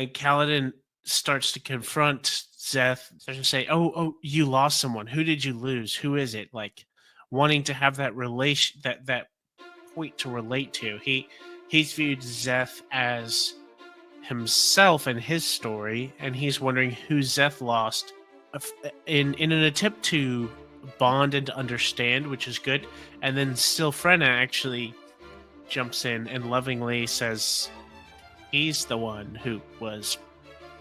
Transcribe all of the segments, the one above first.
And Kaladin starts to confront Szeth, starts to say, oh, you lost someone. Who did you lose? Who is it? Like, wanting to have that relation, that point to relate to. He's viewed Szeth as himself and his story, and he's wondering who Szeth lost in an attempt to bond and to understand, which is good. And then Silfrena actually jumps in and lovingly says he's the one who was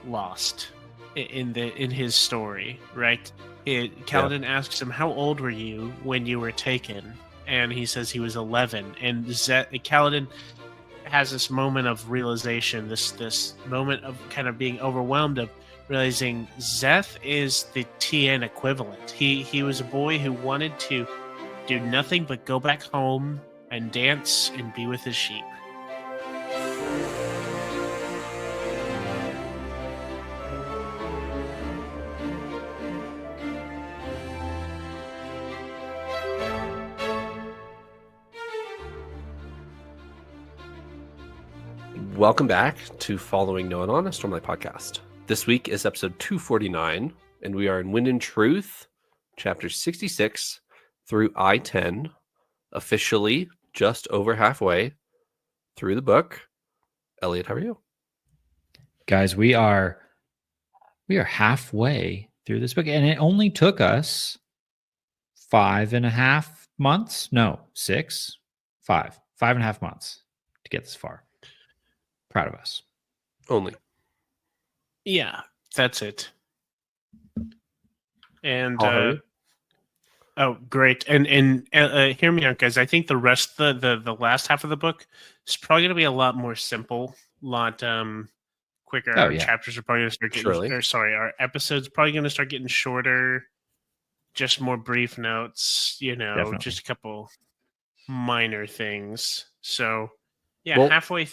lost in his story, right? Kaladin asks him, how old were you when you were taken? And he says he was 11. And Kaladin has this moment of realization, this moment of kind of being overwhelmed, of realizing Szeth is the TN equivalent. He was a boy who wanted to do nothing but go back home and dance and be with his sheep. Welcome back to Following No One On, a Stormlight podcast. This week is episode 249, and we are in Wind and Truth, chapter 66 through I-10, officially just over halfway through the book. Eliot, how are you? Guys, we are halfway through this book, and it only took us 5.5 months. No, 5.5 months to get this far. Proud of us. Only. Yeah, that's it. And oh, great. And hear me out, guys. I think the rest, the last half of the book is probably going to be a lot more simple, lot quicker. Our chapters are probably going to start getting, our episodes probably going to start getting shorter. Just more brief notes, Definitely. Just a couple minor things. So. Yeah, probably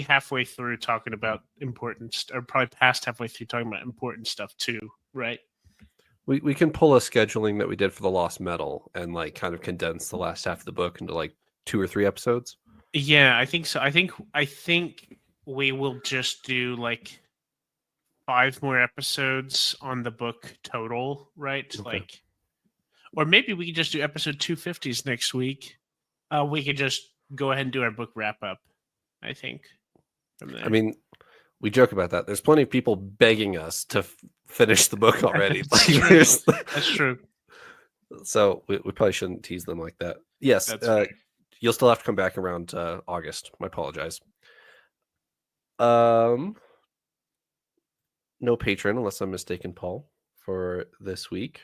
halfway through talking about important, or probably past halfway through talking about important stuff too, right? We can pull a scheduling that we did for the Lost Metal and like kind of condense the last half of the book into like 2 or 3 episodes. Yeah, I think so. I think we will just do like 5 more episodes on the book total, right? Okay. Like, or maybe we could just do episode 250s next week. We could just go ahead and do our book wrap up, I think. From there. I mean, we joke about that. There's plenty of people begging us to finish the book already. That's true. So we probably shouldn't tease them like that. Yes, you'll still have to come back around August. I apologize. No patron, unless I'm mistaken, Paul, for this week.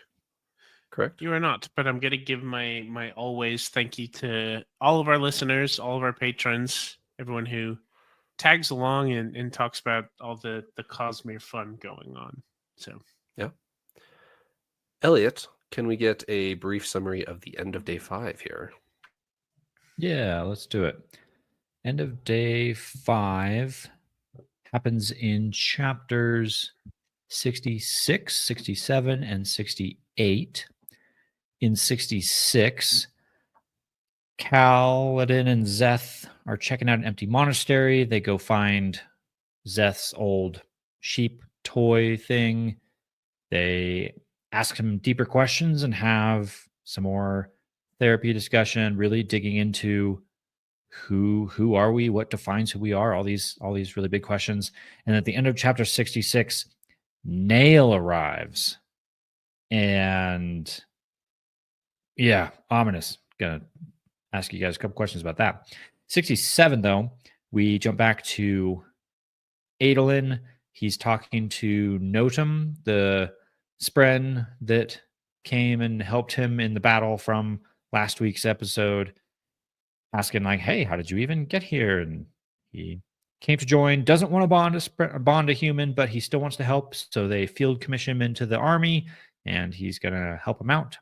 Correct? You are not, but I'm going to give my always thank you to all of our listeners, all of our patrons, everyone who tags along and talks about all the Cosmere fun going on. So, yeah. Eliot, can we get a brief summary of the end of day 5 here? Yeah, let's do it. End of day 5 happens in chapters 66, 67, and 68. In 66, Kaladin and Szeth are checking out an empty monastery. They go find Szeth's old sheep toy thing. They ask him deeper questions and have some more therapy discussion, really digging into who are we, what defines who we are, all these really big questions. And at the end of chapter 66, Nail arrives. And yeah, ominous. Gonna ask you guys a couple questions about that. 67, though, we jump back to Adolin. He's talking to Notum, the Spren that came and helped him in the battle from last week's episode, asking like, hey, how did you even get here? And he came to join, doesn't want to bond a human, but he still wants to help. So they field commission him into the army, and he's going to help him out.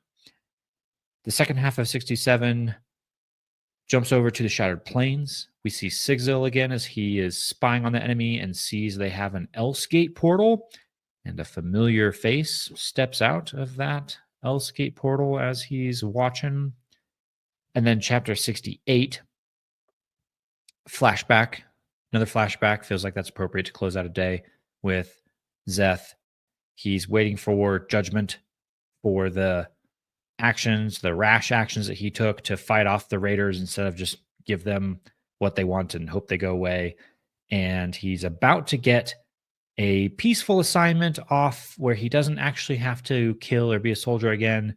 The second half of 67 jumps over to the Shattered Plains. We see Sigzil again as he is spying on the enemy and sees they have an Elsgate portal, and a familiar face steps out of that Elsgate portal as he's watching. And then chapter 68, flashback. Another flashback feels like that's appropriate to close out a day with Szeth. He's waiting for judgment for the actions, the rash actions that he took to fight off the raiders instead of just give them what they want and hope they go away. And he's about to get a peaceful assignment off where he doesn't actually have to kill or be a soldier again.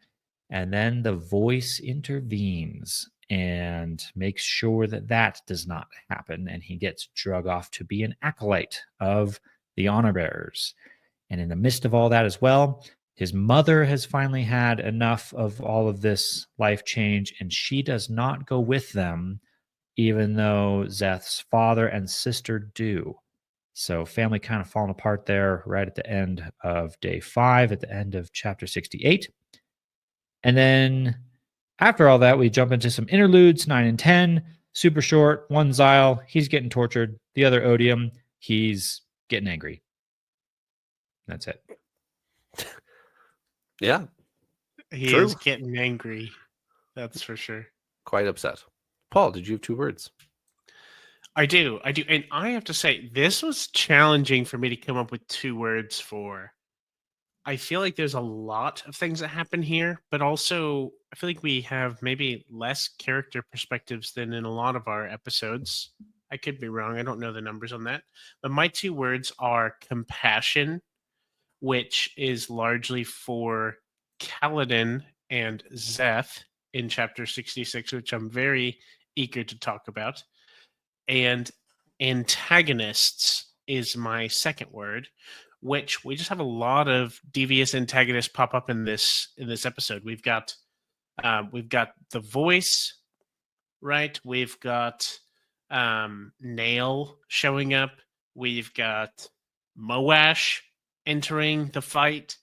And then the voice intervenes and makes sure that that does not happen. And he gets drug off to be an acolyte of the honor bearers. And in the midst of all that as well, his mother has finally had enough of all of this life change, and she does not go with them, even though Szeth's father and sister do. So family kind of falling apart there right at the end of day 5, at the end of chapter 68. And then after all that, we jump into some interludes, 9 and 10. Super short. One Zahel, he's getting tortured. The other Odium, he's getting angry. That's it. Yeah, He True. is getting angry. That's for sure. quite upset. Paul, did you have 2 words? I do. And I have to say, this was challenging for me to come up with 2 words for. I feel like there's a lot of things that happen here, but also I feel like we have maybe less character perspectives than in a lot of our episodes. I could be wrong. I don't know the numbers on that. But my 2 words are compassion, which is largely for Kaladin and Szeth in chapter 66, which I'm very eager to talk about. And antagonists is my second word, which we just have a lot of devious antagonists pop up in this episode. We've got the voice, right? We've got Nail showing up. We've got Moash entering the fight,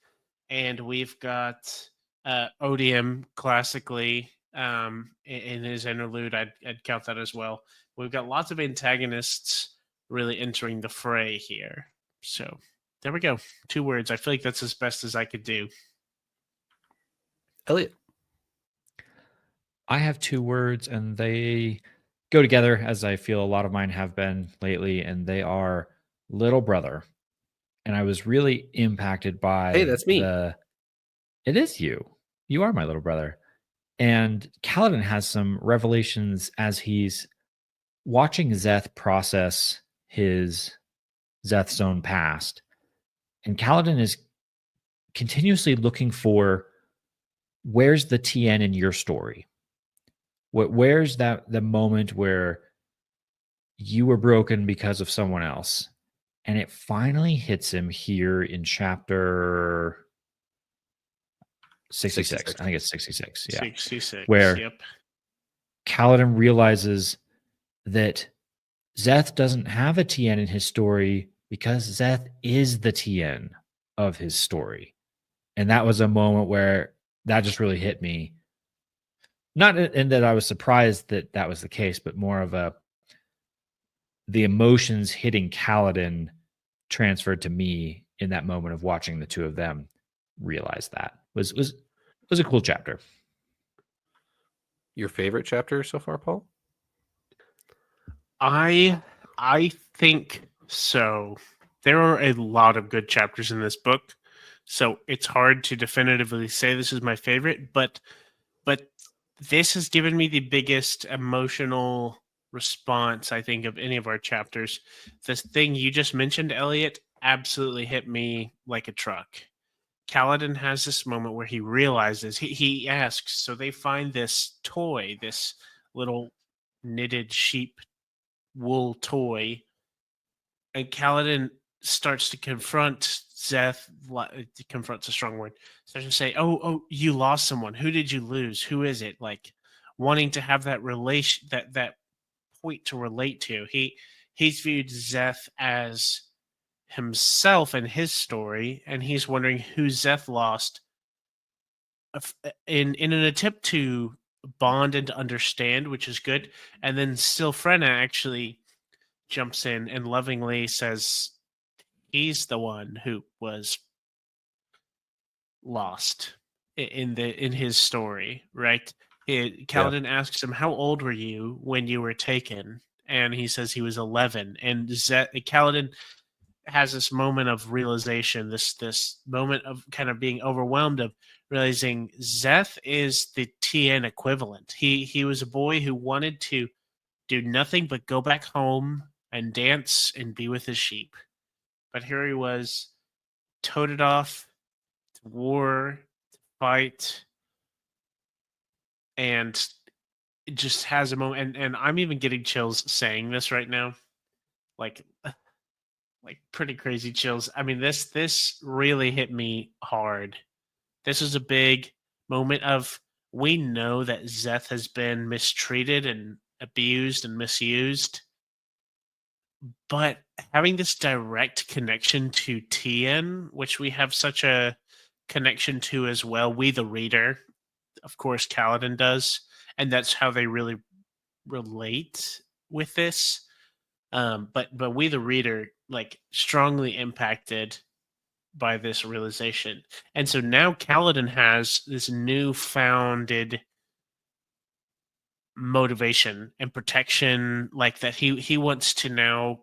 and we've got Odium classically in his interlude. I'd count that as well. We've got lots of antagonists really entering the fray here. So there we go. 2 words. I feel like that's as best as I could do. Eliot. I have 2 words, and they go together, as I feel a lot of mine have been lately, and they are little brother. And I was really impacted by Hey, that's me. It is you. You are my little brother. And Kaladin has some revelations as he's watching Szeth process his Szeth's own past. And Kaladin is continuously looking for, where's the TN in your story? Where's the moment where you were broken because of someone else? And it finally hits him here in chapter 66. I think it's 66. Yeah. 66. Where Yep. Kaladin realizes that Szeth doesn't have a TN in his story because Szeth is the TN of his story. And that was a moment where that just really hit me. Not in that I was surprised that that was the case, but more of the emotions hitting Kaladin transferred to me in that moment of watching the 2 of them realize that. Was a cool chapter. Your favorite chapter so far, Paul? I think so. There are a lot of good chapters in this book, so it's hard to definitively say this is my favorite, but this has given me the biggest emotional response, I think, of any of our chapters. This thing you just mentioned, Eliot, absolutely hit me like a truck. Kaladin has this moment where he realizes, he asks, so they find this toy, this little knitted sheep wool toy, and Kaladin starts to confront Szeth. Confront's a strong word. Starts to say, "Oh, you lost someone. Who did you lose? Who is it?" Like wanting to have that relation, that point to relate to. He's viewed Szeth as himself and his story, and he's wondering who Szeth lost. In an attempt to bond and to understand, which is good, and then Silfrena actually jumps in and lovingly says he's the one who was lost in his story, right? Kaladin asks him, "How old were you when you were taken?" and he says he was 11. And Kaladin has this moment of realization, this moment of kind of being overwhelmed, of realizing Szeth is the TN equivalent. He was a boy who wanted to do nothing but go back home and dance and be with his sheep. But here he was, toted off to war, to fight, and it just has a moment. And I'm even getting chills saying this right now, like pretty crazy chills. I mean, this really hit me hard. This is a big moment of, we know that Szeth has been mistreated and abused and misused, but having this direct connection to TN, which we have such a connection to as well, we the reader, of course Kaladin does, and that's how they really relate with this. But we the reader, like, strongly impacted by this realization. And so now Kaladin has this newfounded motivation and protection, like that he wants to now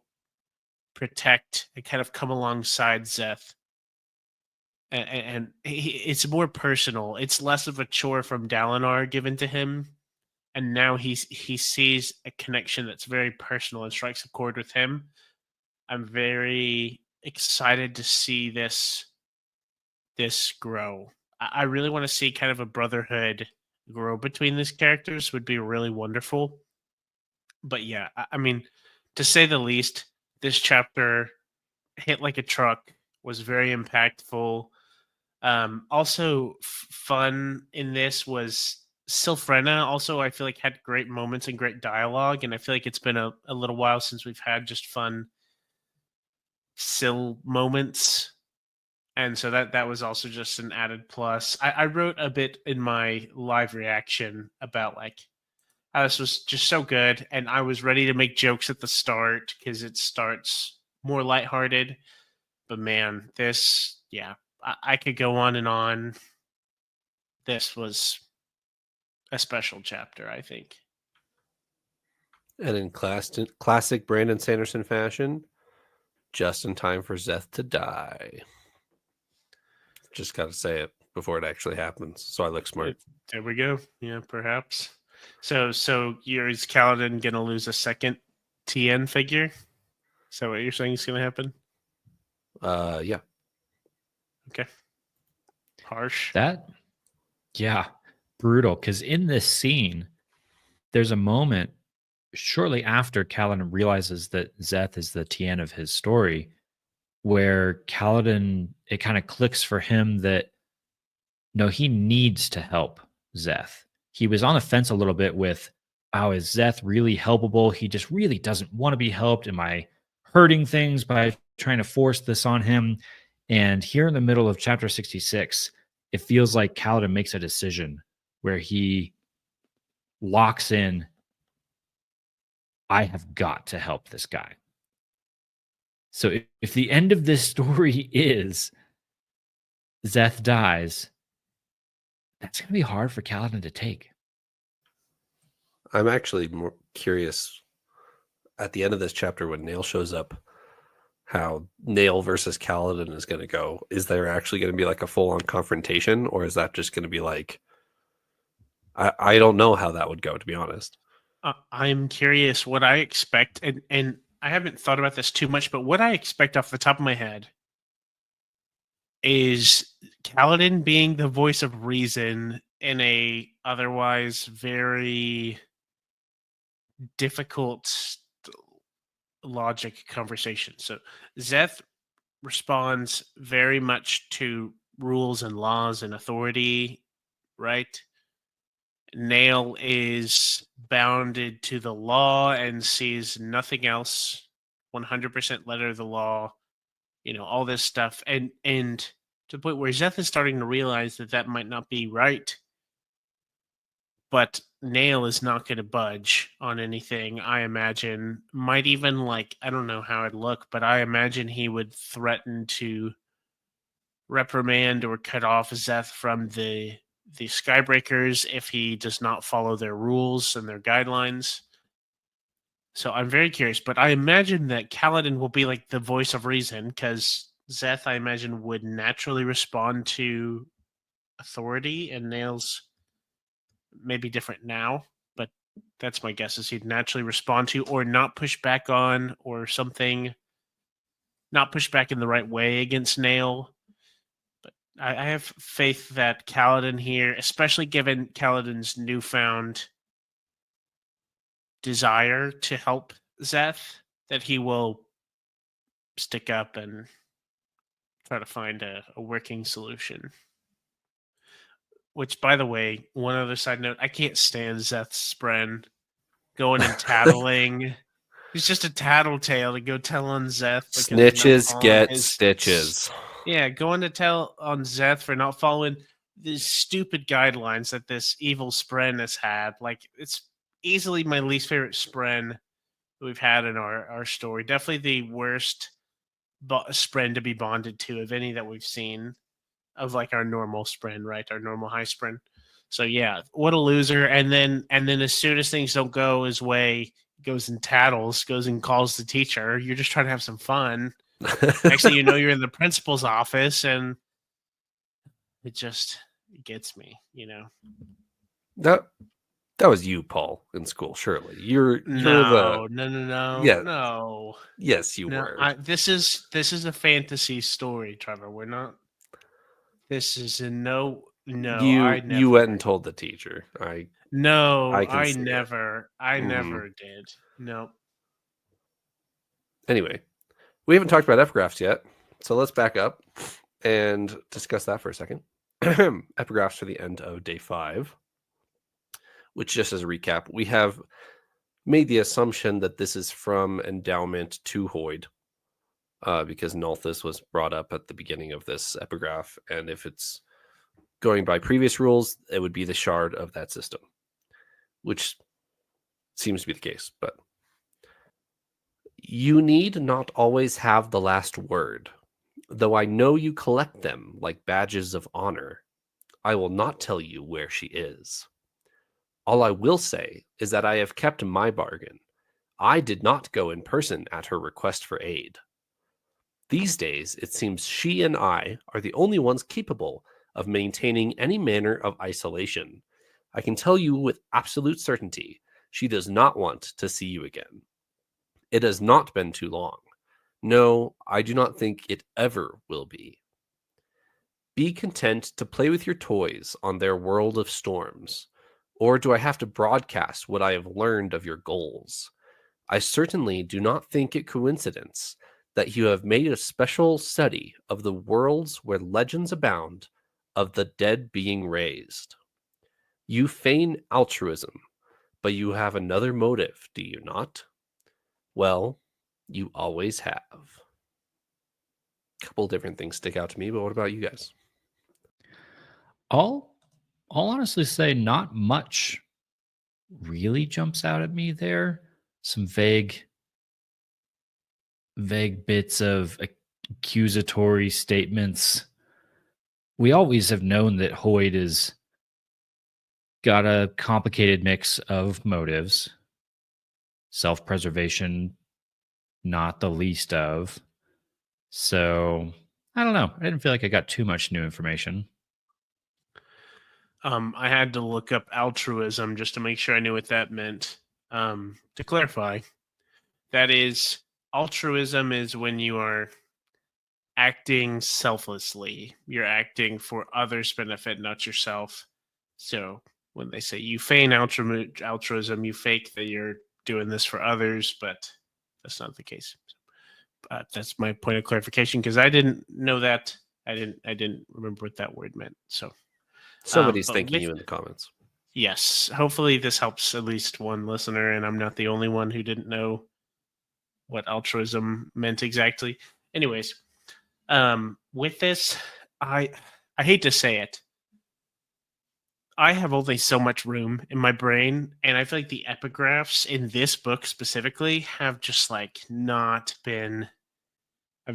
protect and kind of come alongside Szeth. And it's more personal. It's less of a chore from Dalinar given to him. And now he sees a connection that's very personal and strikes a chord with him. I'm very excited to see this grow. I really want to see kind of a brotherhood grow between these characters. Would be really wonderful. But yeah, I mean, to say the least, this chapter hit like a truck, was very impactful. Also fun in this was Sylphrena. Also, I feel like had great moments and great dialogue, and I feel like it's been a little while since we've had just fun Syl moments. And so that was also just an added plus. I wrote a bit in my live reaction about like how this was just so good, and I was ready to make jokes at the start because it starts more lighthearted. But man, this, yeah, I could go on and on. This was a special chapter, I think. And in classic Brandon Sanderson fashion, just in time for Szeth to die. Just got to say it before it actually happens, so I look smart. There we go. Yeah, perhaps. So is Kaladin going to lose a second TN figure? Is that what you're saying is going to happen? Yeah. Okay. Harsh. Yeah, brutal. Because in this scene, there's a moment shortly after Kaladin realizes that Szeth is the TN of his story, where Kaladin, it kind of clicks for him that no, he needs to help Szeth. He was on the fence a little bit with, oh, is Szeth really helpable? He just really doesn't want to be helped. Am I hurting things by trying to force this on him? And here in the middle of chapter 66, it feels like Kaladin makes a decision where he locks in, I have got to help this guy. So if the end of this story is Szeth dies, that's going to be hard for Kaladin to take. I'm actually more curious at the end of this chapter when Nail shows up, how Nail versus Kaladin is going to go. Is there actually going to be like a full-on confrontation, or is that just going to be like, I don't know how that would go, to be honest. I'm curious what I expect, and I haven't thought about this too much, but what I expect off the top of my head is Kaladin being the voice of reason in a otherwise very difficult logic conversation. So Szeth responds very much to rules and laws and authority, right? Nail is bounded to the law and sees nothing else, 100% letter of the law, all this stuff. And to the point where Szeth is starting to realize that might not be right. But Nail is not going to budge on anything, I imagine. Might even, like, I don't know how it'd look, but I imagine he would threaten to reprimand or cut off Szeth from the Skybreakers if he does not follow their rules and their guidelines. So I'm very curious, but I imagine that Kaladin will be like the voice of reason, because Szeth, I imagine, would naturally respond to authority, and Nails may be different now, but that's my guess, is he'd naturally respond to or not push back on or something, not push back in the right way against Nail. But I have faith that Kaladin here, especially given Kaladin's newfound desire to help Szeth, that he will stick up and try to find a working solution. Which, by the way, one other side note, I can't stand Szeth's Spren going and tattling. He's just a tattletale to go tell on Szeth. Because Snitches get stitches. Yeah, going to tell on Szeth for not following these stupid guidelines that this evil Spren has had. Like, it's easily my least favorite Spren we've had in our story. Definitely the worst Spren to be bonded to of any that we've seen, of like our normal Spren, right? Our normal high Spren. So yeah, what a loser. And then as soon as things don't go his way, goes and tattles, goes and calls the teacher. You're just trying to have some fun. Next thing you know, you're in the principal's office, and it gets me, That was you, Paul, in school. Surely you're no. Yeah. No. Yes, you were. This is a fantasy story, Trevor. We're not. This is a no. I never. You went and told the teacher. I never did. No. Anyway, we haven't talked about epigraphs yet, so let's back up and discuss that for a second. Epigraphs for the end of day 5, which, just as a recap, we have made the assumption that this is from Endowment to Hoid, because Nalthis was brought up at the beginning of this epigraph, and if it's going by previous rules, it would be the shard of that system, which seems to be the case. But you need not always have the last word, though I know you collect them like badges of honor. I will not tell you where she is. All I will say is that I have kept my bargain. I did not go in person at her request for aid. These days, it seems she and I are the only ones capable of maintaining any manner of isolation. I can tell you with absolute certainty, she does not want to see you again. It has not been too long. No, I do not think it ever will be. Be content to play with your toys on their world of storms. Or do I have to broadcast what I have learned of your goals? I certainly do not think it coincidence that you have made a special study of the worlds where legends abound of the dead being raised. You feign altruism, but you have another motive, do you not? Well, you always have. A couple different things stick out to me, but what about you guys? I'll honestly say not much really jumps out at me there. Some vague bits of accusatory statements. We always have known that Hoid has got a complicated mix of motives. Self-preservation, not the least of. So, I don't know. I didn't feel like I got too much new information. I had to look up altruism just to make sure I knew what that meant. To clarify, that is, altruism is when you are acting selflessly. You're acting for others' benefit, not yourself. So when they say you feign altruism, you fake that you're doing this for others, but that's not the case. That's my point of clarification, because I didn't know that. I didn't remember what that word meant. So somebody's thanking you in the comments. Yes, hopefully this helps at least one listener, and I'm not the only one who didn't know what altruism meant exactly. Anyways, with this, I hate to say it, I have only so much room in my brain, and I feel like the epigraphs in this book specifically have just like I've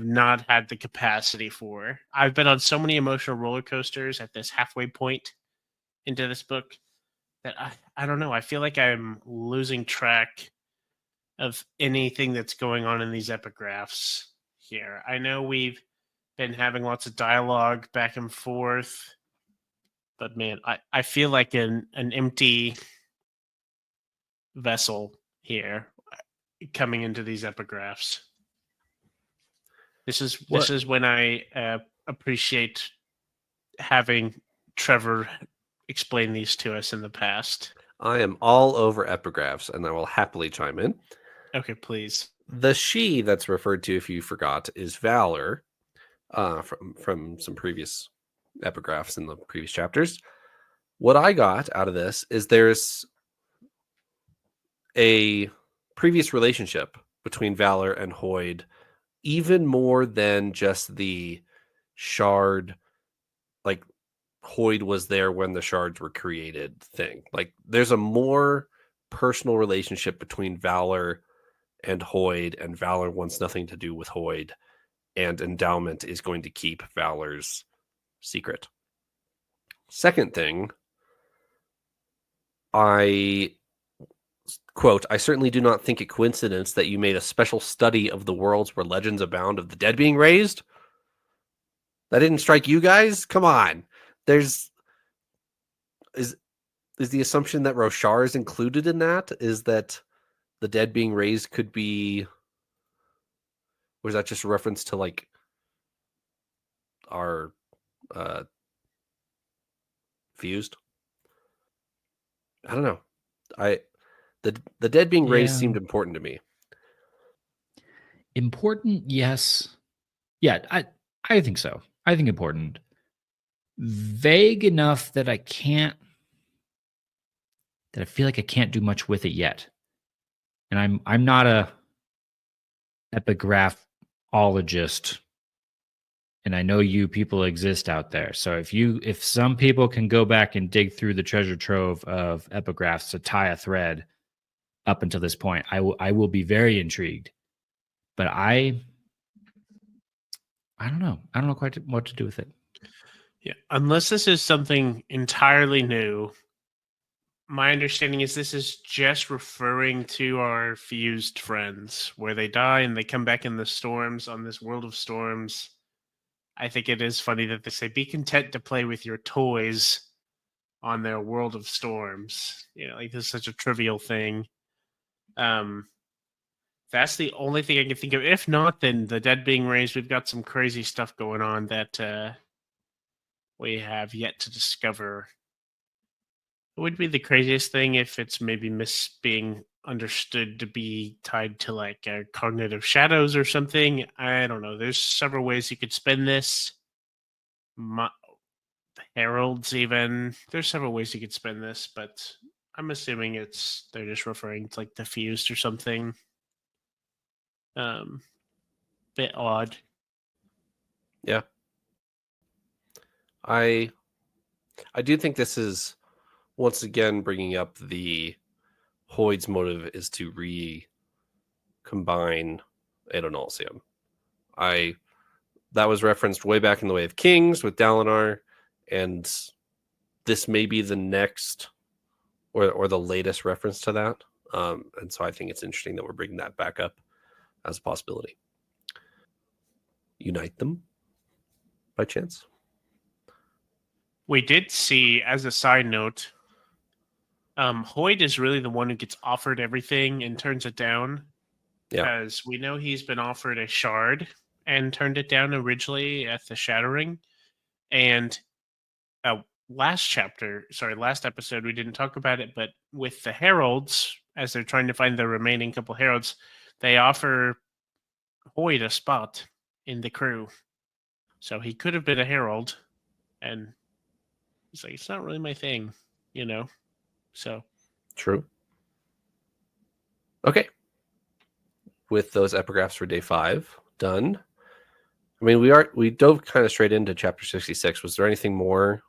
not had the capacity for. I've been on so many emotional roller coasters at this halfway point into this book that I don't know. I feel like I'm losing track of anything that's going on in these epigraphs here. I know we've been having lots of dialogue back and forth, but man, I feel like an empty vessel here coming into these epigraphs. This is when I appreciate having Trevor explain these to us in the past. I am all over epigraphs, and I will happily chime in. Okay, please. The she that's referred to, if you forgot, is Valor, from some previous epigraphs in the previous chapters. What I got out of this is there's a previous relationship between Valor and Hoid, even more than just the shard, like Hoid was there when the shards were created thing. Like there's a more personal relationship between Valor and Hoid, and Valor wants nothing to do with Hoid, and Endowment is going to keep Valor's secret. Second thing, I quote, I certainly do not think it coincidence that you made a special study of the worlds where legends abound of the dead being raised. That didn't strike you guys? Come on. Is the assumption that Roshar is included in that? Is that the dead being raised could be, or is that just a reference to like our fused? I don't know. The dead being raised seemed important to me. Important, yes. Yeah, I think so. I think important. Vague enough that I feel like I can't do much with it yet. And I'm not a epigraphologist, and I know you people exist out there. So if some people can go back and dig through the treasure trove of epigraphs to tie a thread up until this point, I will be very intrigued. But I don't know. I don't know quite what to do with it. Yeah, unless this is something entirely new. My understanding is this is just referring to our fused friends, where they die and they come back in the storms on this world of storms. I think it is funny that they say, be content to play with your toys on their world of storms. You know, like this is such a trivial thing. That's the only thing I can think of. If not, then the dead being raised, we've got some crazy stuff going on that we have yet to discover. It would be the craziest thing if it's maybe being understood to be tied to like cognitive shadows or something. I don't know. There's several ways you could spin this. Heralds, even. There's several ways you could spin this, but I'm assuming they're just referring to like the fused or something. Bit odd. Yeah. I do think this is once again bringing up the Hoid's motive is to recombine Adonalsium. That was referenced way back in the Way of Kings with Dalinar, and this may be the next or the latest reference to that. And so I think it's interesting that we're bringing that back up as a possibility. Unite them by chance? We did see, as a side note, Hoid is really the one who gets offered everything and turns it down. Yeah. Because we know he's been offered a shard and turned it down originally at the Shattering. And last episode, we didn't talk about it, but with the Heralds, as they're trying to find the remaining couple Heralds, they offer Hoid a spot in the crew. So he could have been a Herald, and he's like, it's not really my thing, you know? So. True. Okay. With those epigraphs for day 5 done. I mean, we dove kind of straight into chapter 66. Was there anything more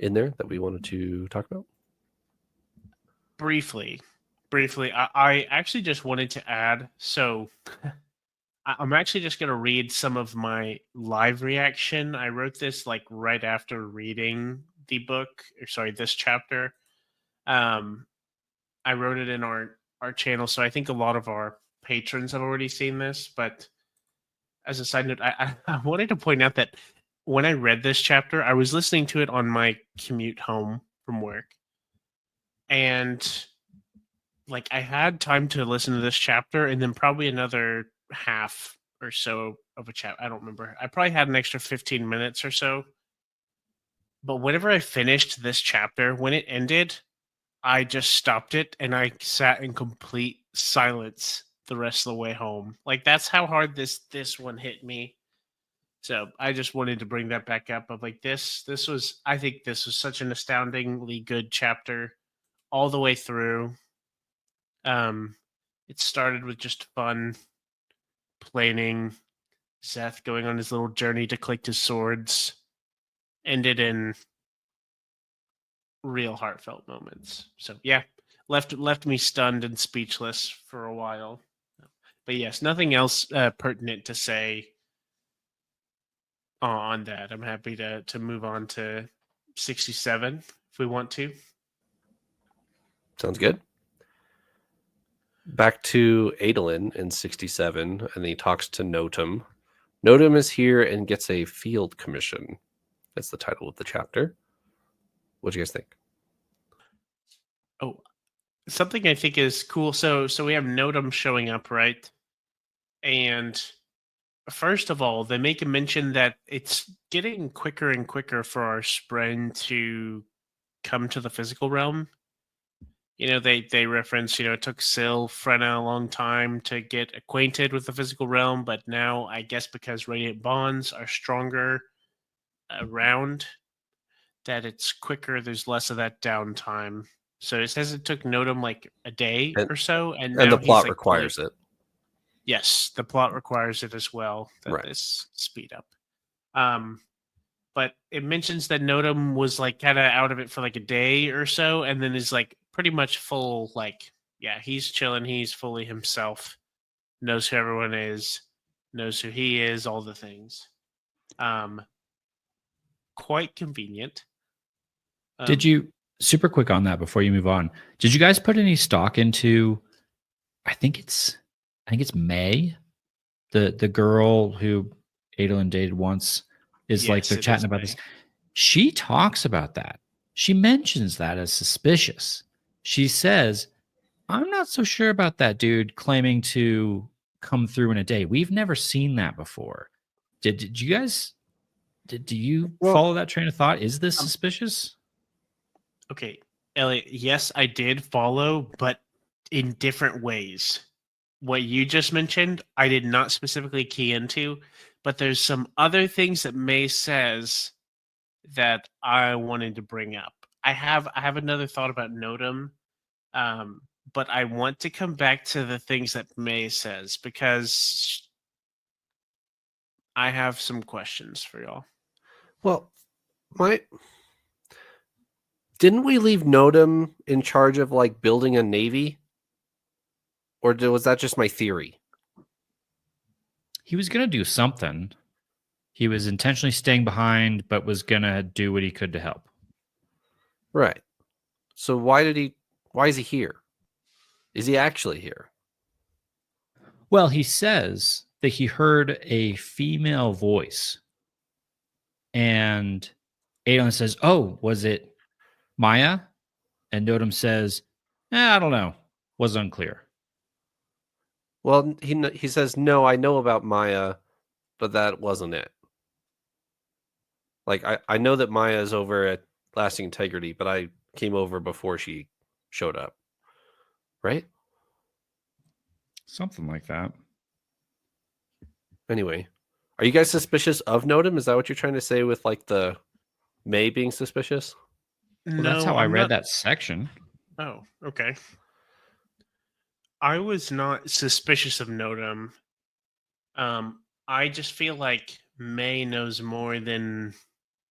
in there that we wanted to talk about? Briefly, I actually just wanted to add, so I'm actually just going to read some of my live reaction. I wrote this like right after reading the book, this chapter. I wrote it in our our channel, so I think a lot of our patrons have already seen this. But as a side note, I wanted to point out that when I read this chapter, I was listening to it on my commute home from work, and like I had time to listen to this chapter, and then probably another half or so of a chapter. I don't remember. I probably had an extra 15 minutes or so. But whenever I finished this chapter, when it ended, I just stopped it and I sat in complete silence the rest of the way home. Like that's how hard this one hit me. So I just wanted to bring that back up. Of like this was, I think this was such an astoundingly good chapter all the way through. It started with just fun planning, Szeth going on his little journey to collect his swords, ended in real heartfelt moments. So yeah, left me stunned and speechless for a while. But yes, nothing else pertinent to say on that. I'm happy to move on to 67 if we want to. Sounds good. Back to Adolin in 67, and he talks to Notum. Notum is here and gets a field commission. That's the title of the chapter. What do you guys think? Oh, something I think is cool. So we have Notum showing up, right? And first of all, they make a mention that it's getting quicker and quicker for our spren to come to the physical realm. You know, they reference, you know, it took Frenna a long time to get acquainted with the physical realm, but now I guess because radiant bonds are stronger around, that it's quicker, there's less of that downtime. So it says it took Notum like a day or so, and now the he's plot like requires it. Yes, the plot requires it as well, that Right. this speed up. But it mentions that Notum was like kind of out of it for like a day or so, and then is like pretty much full, like, yeah, he's chilling, he's fully himself, knows who everyone is, knows who he is, all the things. Quite convenient. Did you, super quick on that before you move on, did you guys put any stock into, I think it's May, the girl who Adolin dated once, is like Yes, they're it chatting is about May. this. She talks about that. She mentions that as suspicious. She says, I'm not so sure about that dude claiming to come through in a day. We've never seen that before. Did you guys, do you follow that train of thought? Is this suspicious? Okay, Eliot, yes, I did follow, but in different ways. What you just mentioned, I did not specifically key into, but there's some other things that May says that I wanted to bring up. I have another thought about Notum, but I want to come back to the things that May says because I have some questions for y'all. Well, didn't we leave Notum in charge of like building a navy? Or was that just my theory? He was going to do something. He was intentionally staying behind, but was going to do what he could to help. Right. So why is he here? Is he actually here? Well, he says that he heard a female voice. And Adolin says, oh, was it Maya? And Notum says, I don't know. Was unclear. Well, he says, no, I know about Maya, but that wasn't it. Like, I know that Maya is over at Lasting Integrity, but I came over before she showed up. Right? Something like that. Anyway, are you guys suspicious of Notum? Is that what you're trying to say with like the May being suspicious? Well, that's how I read that section. Oh, okay. I was not suspicious of Notum. I just feel like May knows more than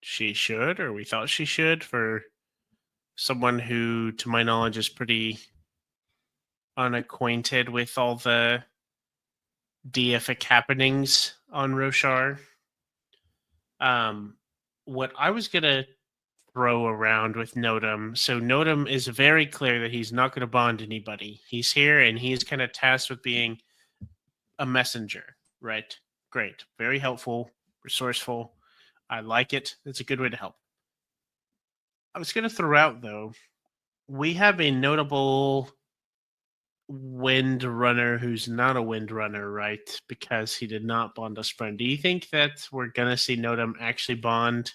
she should, or we thought she should, for someone who, to my knowledge, is pretty unacquainted with all the deific happenings on Roshar. What I was gonna throw around with Notum. So Notum is very clear that he's not going to bond anybody. He's here and he's kind of tasked with being a messenger, right? Great. Very helpful, resourceful. I like it. It's a good way to help. I was going to throw out, though, we have a notable wind runner who's not a wind runner, right? Because he did not bond a friend. Do you think that we're going to see Notum actually bond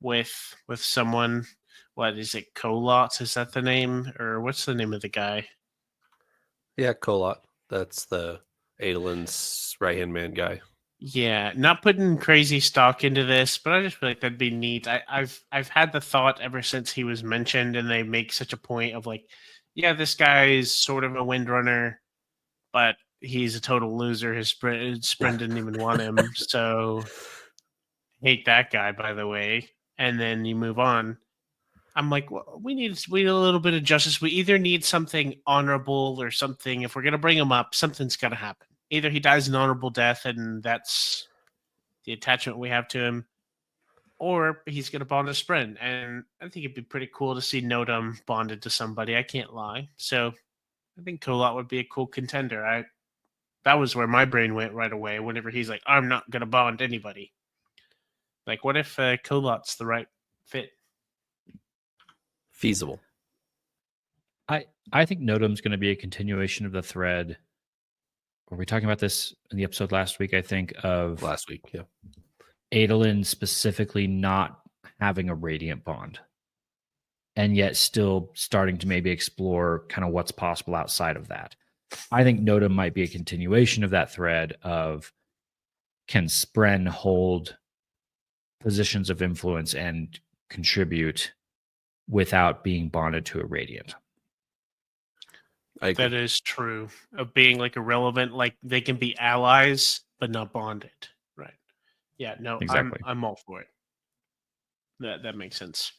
with someone? What is it? Colot? Is that the name? Or what's the name of the guy? Yeah, Colot. That's the Adolin's right-hand man guy. Yeah, not putting crazy stock into this, but I just feel like that'd be neat. I've had the thought ever since he was mentioned, and they make such a point of like, yeah, this guy's sort of a windrunner, but he's a total loser. His sprint didn't even want him, so hate that guy, by the way. And then you move on. I'm like, well, we need a little bit of justice. We either need something honorable or something. If we're gonna bring him up, something's got to happen. Either he dies an honorable death, and that's the attachment we have to him, or he's going to bond his friend. And I think it'd be pretty cool to see Notum bonded to somebody. I can't lie. So I think Colot would be a cool contender. That was where my brain went right away. Whenever he's like, I'm not going to bond anybody. Like, what if Colot's the right fit? Feasible. I think Notum's going to be a continuation of the thread. Were we talking about this in the episode last week? I think of Last week, yeah. Adolin specifically not having a radiant bond, and yet still starting to maybe explore kind of what's possible outside of that. I think Notum might be a continuation of that thread of, can Spren hold positions of influence and contribute without being bonded to a radiant? That is true. Of being like irrelevant, like they can be allies but not bonded, right? Yeah, no, Exactly. I'm all for it. That makes sense.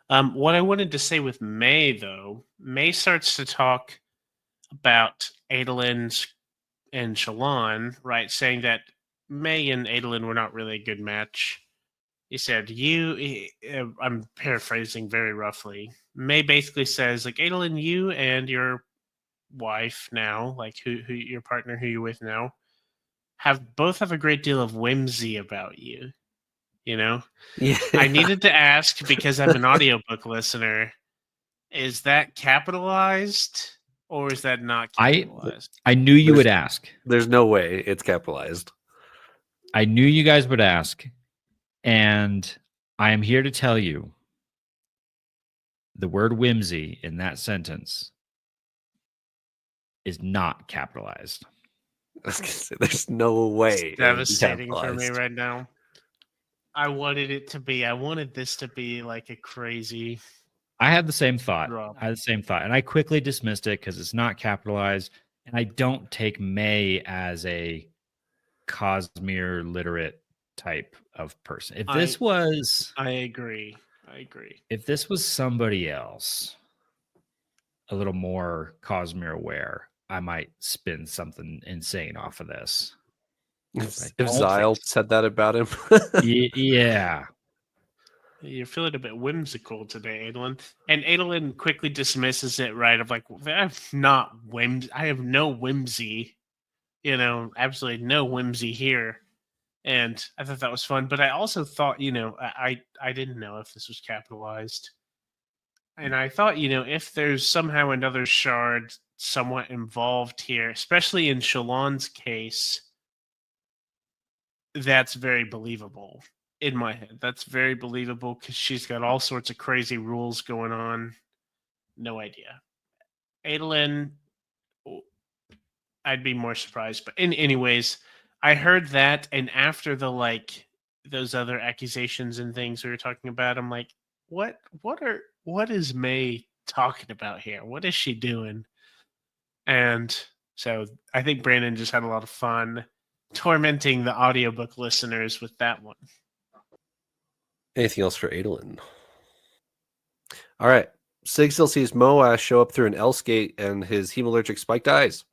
What I wanted to say with May, though, May starts to talk about Adolin and Shallan, right? Saying that May and Adolin were not really a good match. He said, I'm paraphrasing very roughly. May basically says, like, Adolin, you and your wife now, like who your partner who you're with now, both have a great deal of whimsy about you. You know? Yeah. I needed to ask because I'm an audiobook listener. Is that capitalized or is that not capitalized? I knew you would ask. There's no way it's capitalized. I knew you guys would ask. And I am here to tell you the word whimsy in that sentence is not capitalized. I was gonna say, there's no way. It's devastating for me right now. I wanted it to be. I wanted this to be like a crazy. I had the same thought. Drop. I had the same thought, and I quickly dismissed it because it's not capitalized, and I don't take May as a Cosmere literate type of person. If this was, I agree. If this was somebody else, a little more Cosmere aware, I might spin something insane off of this. If Zahel said that about him. Yeah. You're feeling a bit whimsical today, Adolin. And Adolin quickly dismisses it, right? Of like, I have no whimsy. Absolutely no whimsy here. And I thought that was fun. But I also thought, I didn't know if this was capitalized. And I thought, if there's somehow another shard somewhat involved here, especially in Shallan's case, that's very believable in my head. That's very believable because she's got all sorts of crazy rules going on. No idea. Adolin, I'd be more surprised. But anyways, I heard that, and after those other accusations and things we were talking about, I'm like, what is May talking about here? What is she doing? And so I think Brandon just had a lot of fun tormenting the audiobook listeners with that one. Anything else for Adolin? All right. Sig still sees Moash show up through an Else gate and his hemalurgic spiked eyes.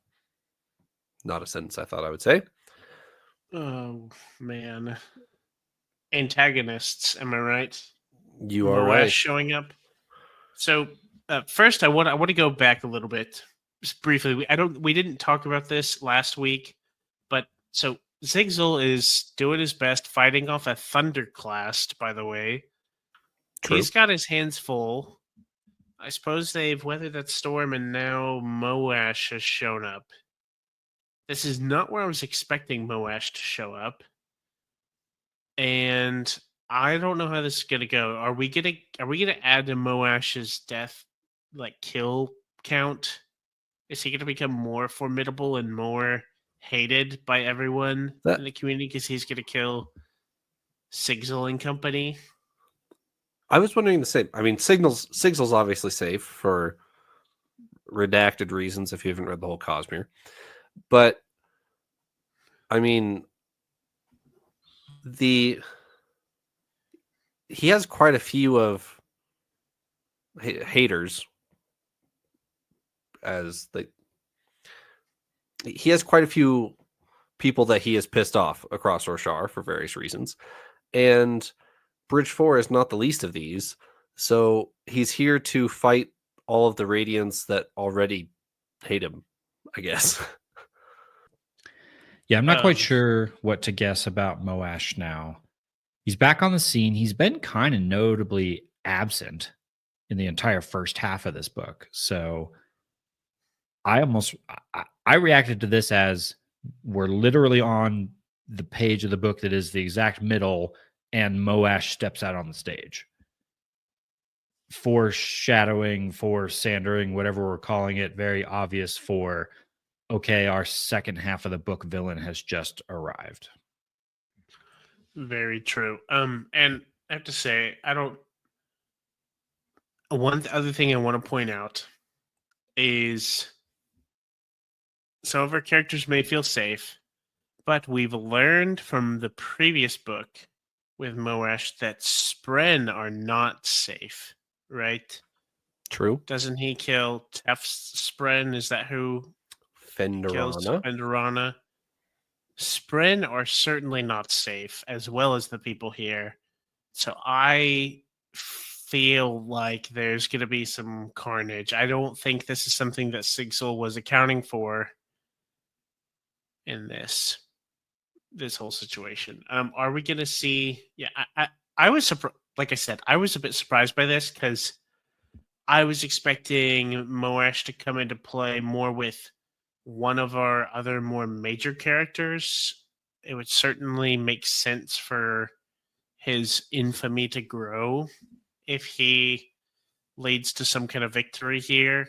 Not a sentence I thought I would say. Oh, man. Antagonists, am I right? You are Moash right. showing up. So first, I want to go back a little bit, just briefly. We didn't talk about this last week, but so Zigzel is doing his best fighting off a Thunderclast. By the way, True. he's got his hands full. I suppose they've weathered that storm, and now Moash has shown up. This is not where I was expecting Moash to show up, and I don't know how this is gonna go. Are we gonna add to Moash's death, like kill count? Is he gonna become more formidable and more hated by everyone in the community because he's gonna kill Sigzel and company? I was wondering the same. I mean, Sigzel's obviously safe for redacted reasons if you haven't read the whole Cosmere. But I mean, he has quite a few of haters, as he has quite a few people that he has pissed off across Roshar for various reasons, and Bridge 4 is not the least of these. So he's here to fight all of the Radiants that already hate him, I guess. Yeah, I'm not quite sure what to guess about Moash now. He's back on the scene. He's been kind of notably absent in the entire first half of this book. So I reacted to this as we're literally on the page of the book that is the exact middle, and Moash steps out on the stage. Foreshadowing, sandering, whatever we're calling it, very obvious for, okay, our second half of the book villain has just arrived. Very true. And I have to say, one other thing I want to point out is some of our characters may feel safe, but we've learned from the previous book with Moash that Spren are not safe, right? True. Doesn't he kill Tef's Spren? Is that who kills Fenderana? Spren are certainly not safe, as well as the people here. So I feel like there's going to be some carnage. I don't think this is something that Sigzel was accounting for in this whole situation. Are we going to see? Yeah, I was surprised. Like I said, I was a bit surprised by this because I was expecting Moash to come into play more with one of our other more major characters. It would certainly make sense for his infamy to grow if he leads to some kind of victory here.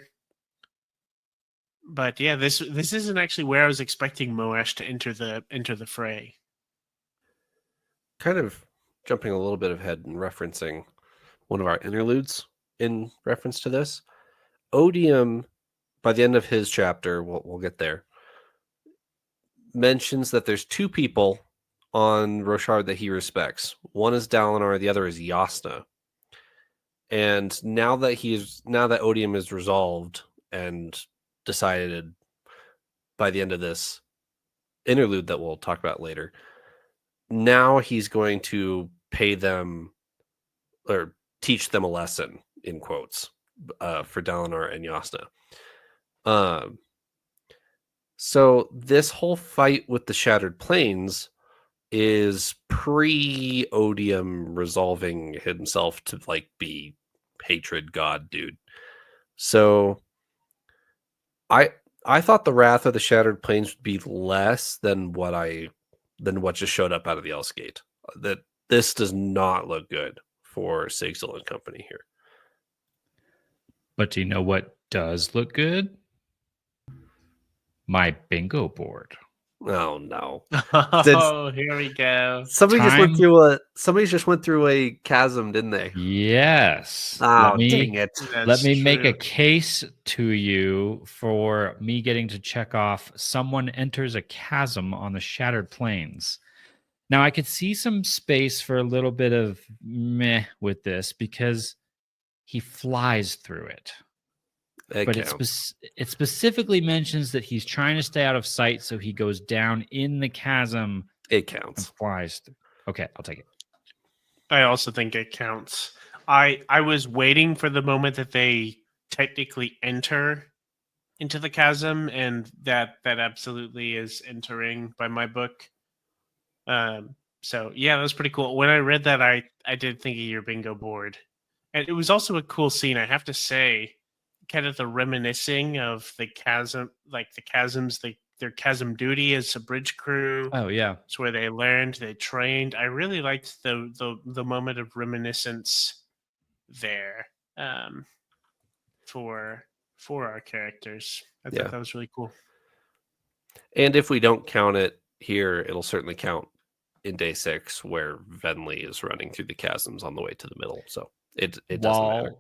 But yeah, this isn't actually where I was expecting Moash to enter the fray. Kind of jumping a little bit ahead and referencing one of our interludes in reference to this. Odium, by the end of his chapter, we'll get there, mentions that there's two people on Roshar that he respects. One is Dalinar, the other is Yasna. And now that Odium is resolved and decided by the end of this interlude that we'll talk about later, now he's going to pay them or teach them a lesson, in quotes, for Dalinar and Yasna. So this whole fight with the Shattered Plains is pre-Odium resolving himself to be hatred god dude. So I thought the wrath of the Shattered Plains would be less than what just showed up out of the Elf's Gate. That this does not look good for Sigzel and company here. But do you know what does look good? My bingo board. Oh no! Oh, here we go. Somebody just went through a chasm, didn't they? Yes. Oh, dang it! Let me make a case to you for me getting to check off someone enters a chasm on the Shattered Plains. Now, I could see some space for a little bit of meh with this because he flies through it. But it specifically mentions that he's trying to stay out of sight, so he goes down in the chasm. It counts. And flies. Okay, I'll take it. I also think it counts. I was waiting for the moment that they technically enter into the chasm, and that absolutely is entering by my book. So yeah, that was pretty cool. When I read that, I did think of your bingo board, and it was also a cool scene. I have to say, kind of the reminiscing of the chasm, like the chasms, their chasm duty as a bridge crew. Oh yeah. It's where they learned, they trained. I really liked the moment of reminiscence there, for our characters. I Yeah. thought that was really cool. And if we don't count it here, it'll certainly count in day 6 where Venli is running through the chasms on the way to the middle. So it doesn't matter.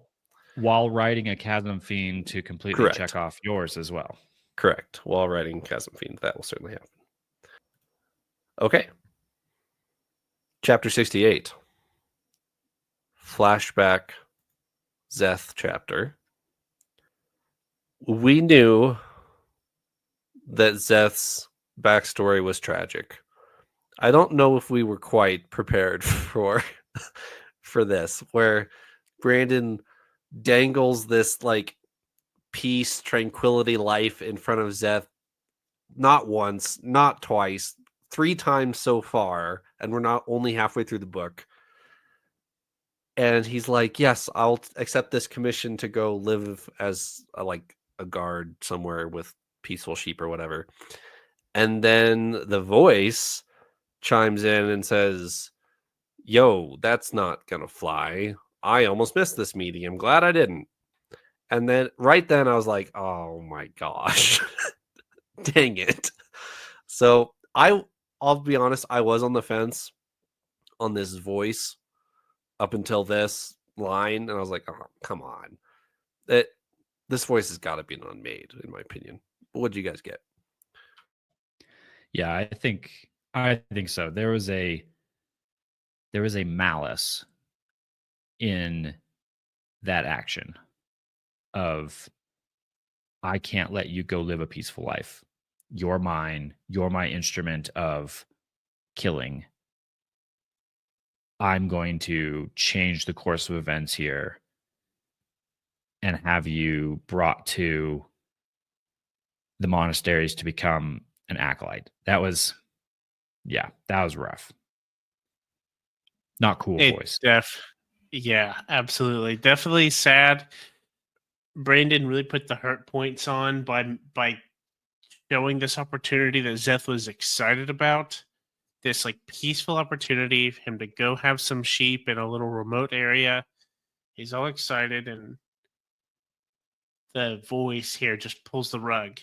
While riding a chasm fiend to completely Correct. check off yours as well. Correct. While riding Chasm Fiend, that will certainly happen. Okay. Chapter 68. Flashback Szeth chapter. We knew that Szeth's backstory was tragic. I don't know if we were quite prepared for this, where Brandon dangles this like peace, tranquility life in front of Szeth not once, not twice, 3 times so far, and we're not only halfway through the book. And he's like, yes, I'll accept this commission to go live as a guard somewhere with peaceful sheep or whatever. And then the voice chimes in and says, yo, that's not gonna fly. I almost missed this meeting. I'm glad I didn't. And then right then I was like, oh my gosh. Dang it. So I'll be honest, I was on the fence on this voice up until this line, and I was like, oh, come on. This voice has got to be an unmade, in my opinion. But what did you guys get? Yeah, I think so. There was a malice in that action of, I can't let you go live a peaceful life. You're mine. You're my instrument of killing. I'm going to change the course of events here and have you brought to the monasteries to become an acolyte. That was rough. Not cool voice. Yeah, absolutely. Definitely sad. Brandon really put the hurt points on by showing this opportunity that Szeth was excited about. This like peaceful opportunity for him to go have some sheep in a little remote area. He's all excited, and the voice here just pulls the rug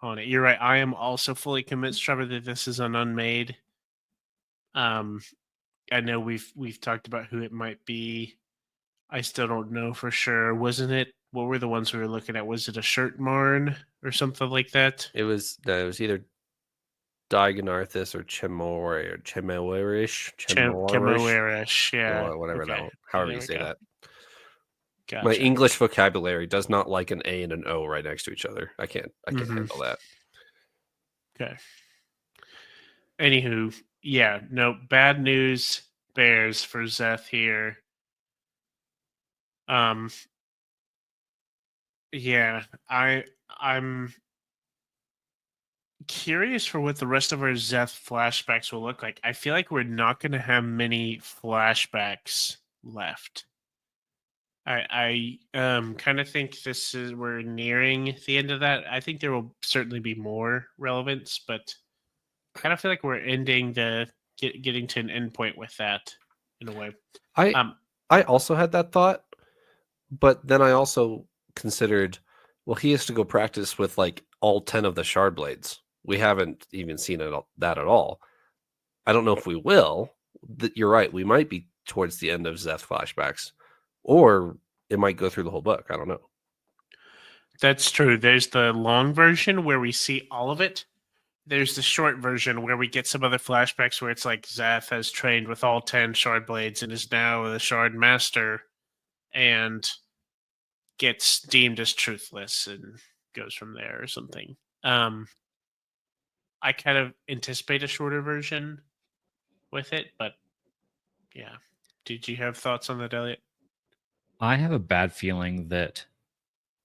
on it. You're right. I am also fully convinced, Trevor, that this is an unmade. I know we've talked about who it might be. I still don't know for sure. Wasn't it? What were the ones we were looking at? Was it a shirt marn or something like that? It was either Diagonarthus or Chemore or Chemorish. Chemoerish, yeah. Whatever Okay. that one. However There you we say go. that. Gotcha. My English vocabulary does not like an A and an O right next to each other. I can't handle that. Okay. Anywho, yeah, no, bad news bears for Szeth here. Yeah, I'm curious for what the rest of our Szeth flashbacks will look like. I feel like we're not going to have many flashbacks left. I kind of think we're nearing the end of that. I think there will certainly be more relevance, but I kind of feel like we're ending getting to an endpoint with that in a way. I also had that thought, but then I also considered, well, he has to go practice with like all 10 of the shard blades. We haven't even seen that at all. I don't know if we will. You're right. We might be towards the end of Szeth flashbacks, or it might go through the whole book. I don't know. That's true. There's the long version where we see all of it. There's the short version where we get some other flashbacks where it's like Szeth has trained with all 10 shard blades and is now the shard master and gets deemed as truthless and goes from there or something. I kind of anticipate a shorter version with it, but yeah. Did you have thoughts on that, Eliot? I have a bad feeling that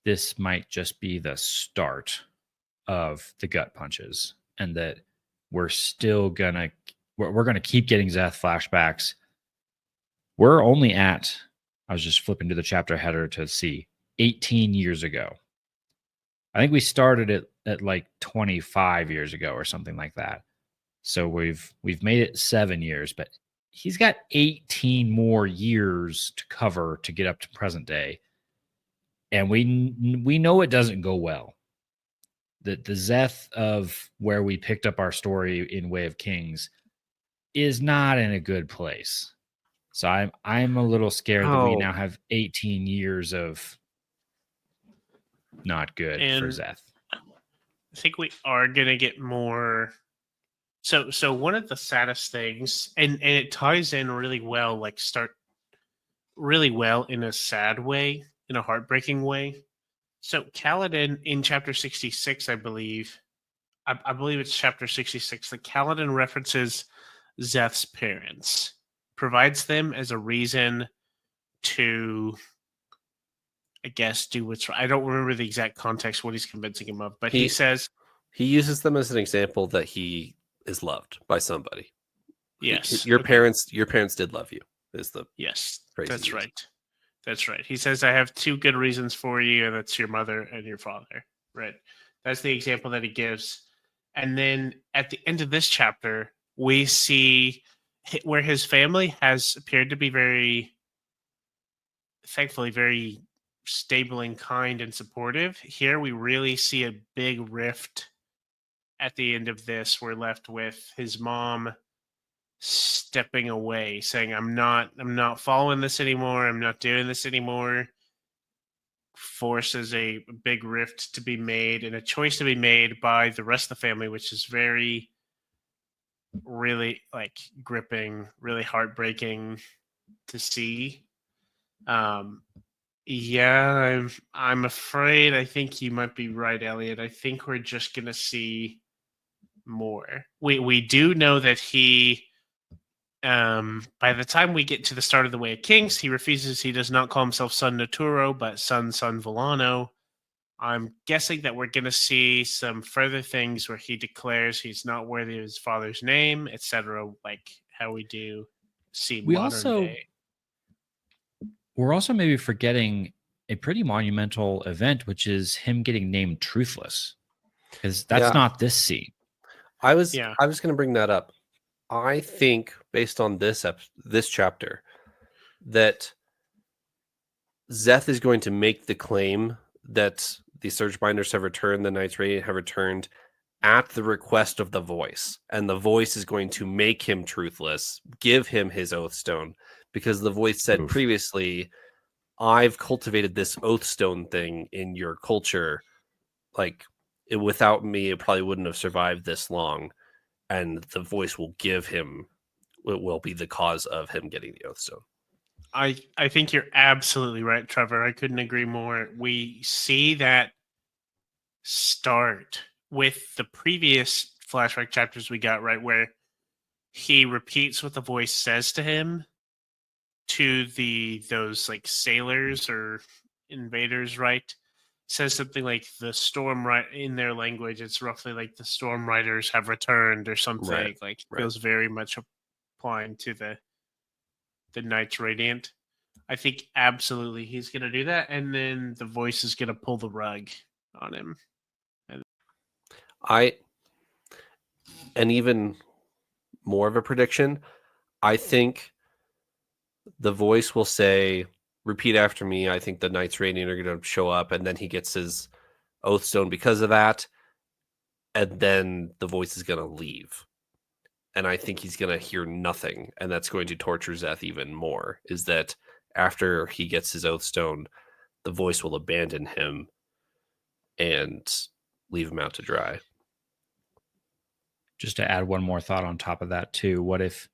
this might just be the start of the gut punches, and that we're still gonna we're gonna keep getting Szeth flashbacks. We're only at, I was just flipping to the chapter header to see 18 years ago. I think we started it at like 25 years ago or something like that. So we've made it 7 years, but he's got 18 more years to cover to get up to present day. And we know it doesn't go well. The Szeth of where we picked up our story in Way of Kings is not in a good place. So I'm a little scared that we now have 18 years of not good for And Szeth. I think we are gonna get more. So one of the saddest things, and it ties in really well, like start really well in a sad way, in a heartbreaking way. So Kaladin in chapter 66, I believe it's chapter 66, that Kaladin references Szeth's parents, provides them as a reason to, I guess, do what's right. I don't remember the exact context, what he's convincing him of, but he says he uses them as an example that he is loved by somebody. yes. Your parents did love you. Is the yes, phrase that's he used. right. That's right. He says, I have two good reasons for you, and that's your mother and your father. Right. That's the example that he gives. And then at the end of this chapter, we see where his family has appeared to be very, thankfully, very stable and kind and supportive. Here we really see a big rift at the end of this. We're left with his mom stepping away, saying, I'm not following this anymore, I'm not doing this anymore. Forces a big rift to be made and a choice to be made by the rest of the family, which is very, really like gripping, really heartbreaking to see. Yeah, I'm afraid, I think you might be right, Eliot. I think we're just gonna see more. We do know that he, by the time we get to the start of the Way of Kings, he refuses. He does not call himself Son Naturo, but Son Villano. I'm guessing that we're going to see some further things where he declares he's not worthy of his father's name, etc., like how we do see modern day. We're also maybe forgetting a pretty monumental event, which is him getting named Truthless, because that's not this scene. I was going to bring that up. I think, based on this chapter, that Szeth is going to make the claim that the Surgebinders have returned, the Knights Radiant have returned, at the request of the Voice. And the Voice is going to make him truthless, give him his Oathstone, because the Voice said previously, I've cultivated this Oathstone thing in your culture. Like, without me, it probably wouldn't have survived this long. And the Voice will give him, it will be the cause of him getting the Oathstone. I think you're absolutely right, Trevor. I couldn't agree more. We see that start with the previous flashback chapters we got, right, where he repeats what the Voice says to him, to those like sailors or invaders, right? Says something like the storm, right, in their language. It's roughly like the storm riders have returned or something. Like feels very much applying to the Knights Radiant. I think absolutely he's going to do that, and then the Voice is going to pull the rug on him. And even more of a prediction, I think the Voice will say, repeat after me. I think the Knights Radiant are going to show up, and then he gets his Oathstone because of that, and then the Voice is going to leave. And I think he's going to hear nothing, and that's going to torture Szeth even more, is that after he gets his Oathstone, the Voice will abandon him and leave him out to dry. Just to add one more thought on top of that too, what if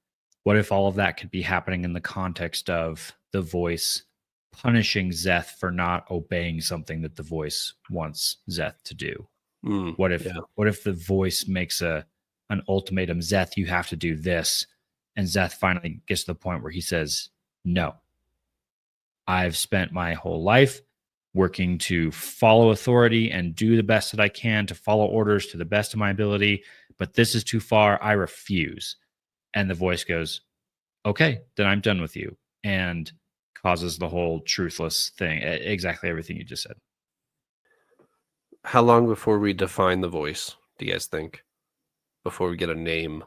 all of that could be happening in the context of the Voice punishing Szeth for not obeying something that the Voice wants Szeth to do? What if the Voice makes an ultimatum, Szeth, you have to do this, and Szeth finally gets to the point where he says no. I've spent my whole life working to follow authority and do the best that I can to follow orders to the best of my ability, but this is too far. I refuse. And the voice goes, okay, then I'm done with you, and causes the whole truthless thing. Exactly everything you just said. How long before we define the voice, do you guys think? Before we get a name?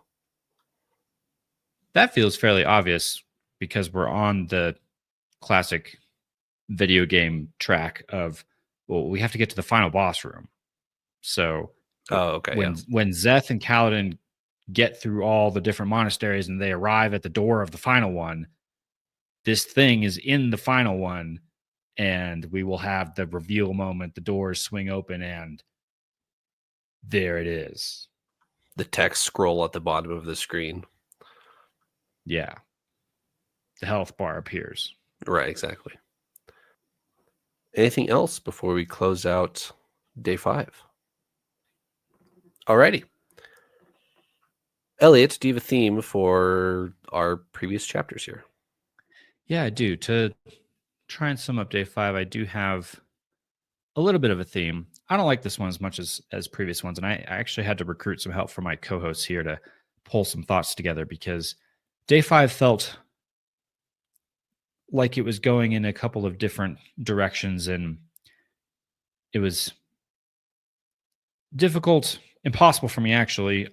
That feels fairly obvious because we're on the classic video game track of, well, we have to get to the final boss room. So Okay. when Szeth and Kaladin get through all the different monasteries and they arrive at the door of the final one, this thing is in the final one, and we will have the reveal moment. The doors swing open, and there it is. The text scroll at the bottom of the screen. Yeah. The health bar appears. Right, exactly. Anything else before we close out day 5? Alrighty. Eliot, do you have a theme for our previous chapters here? Yeah, I do. To try and sum up day 5, I do have a little bit of a theme. I don't like this one as much as previous ones, and I actually had to recruit some help from my co-hosts here to pull some thoughts together, because day 5 felt like it was going in a couple of different directions, and it was difficult, impossible for me actually,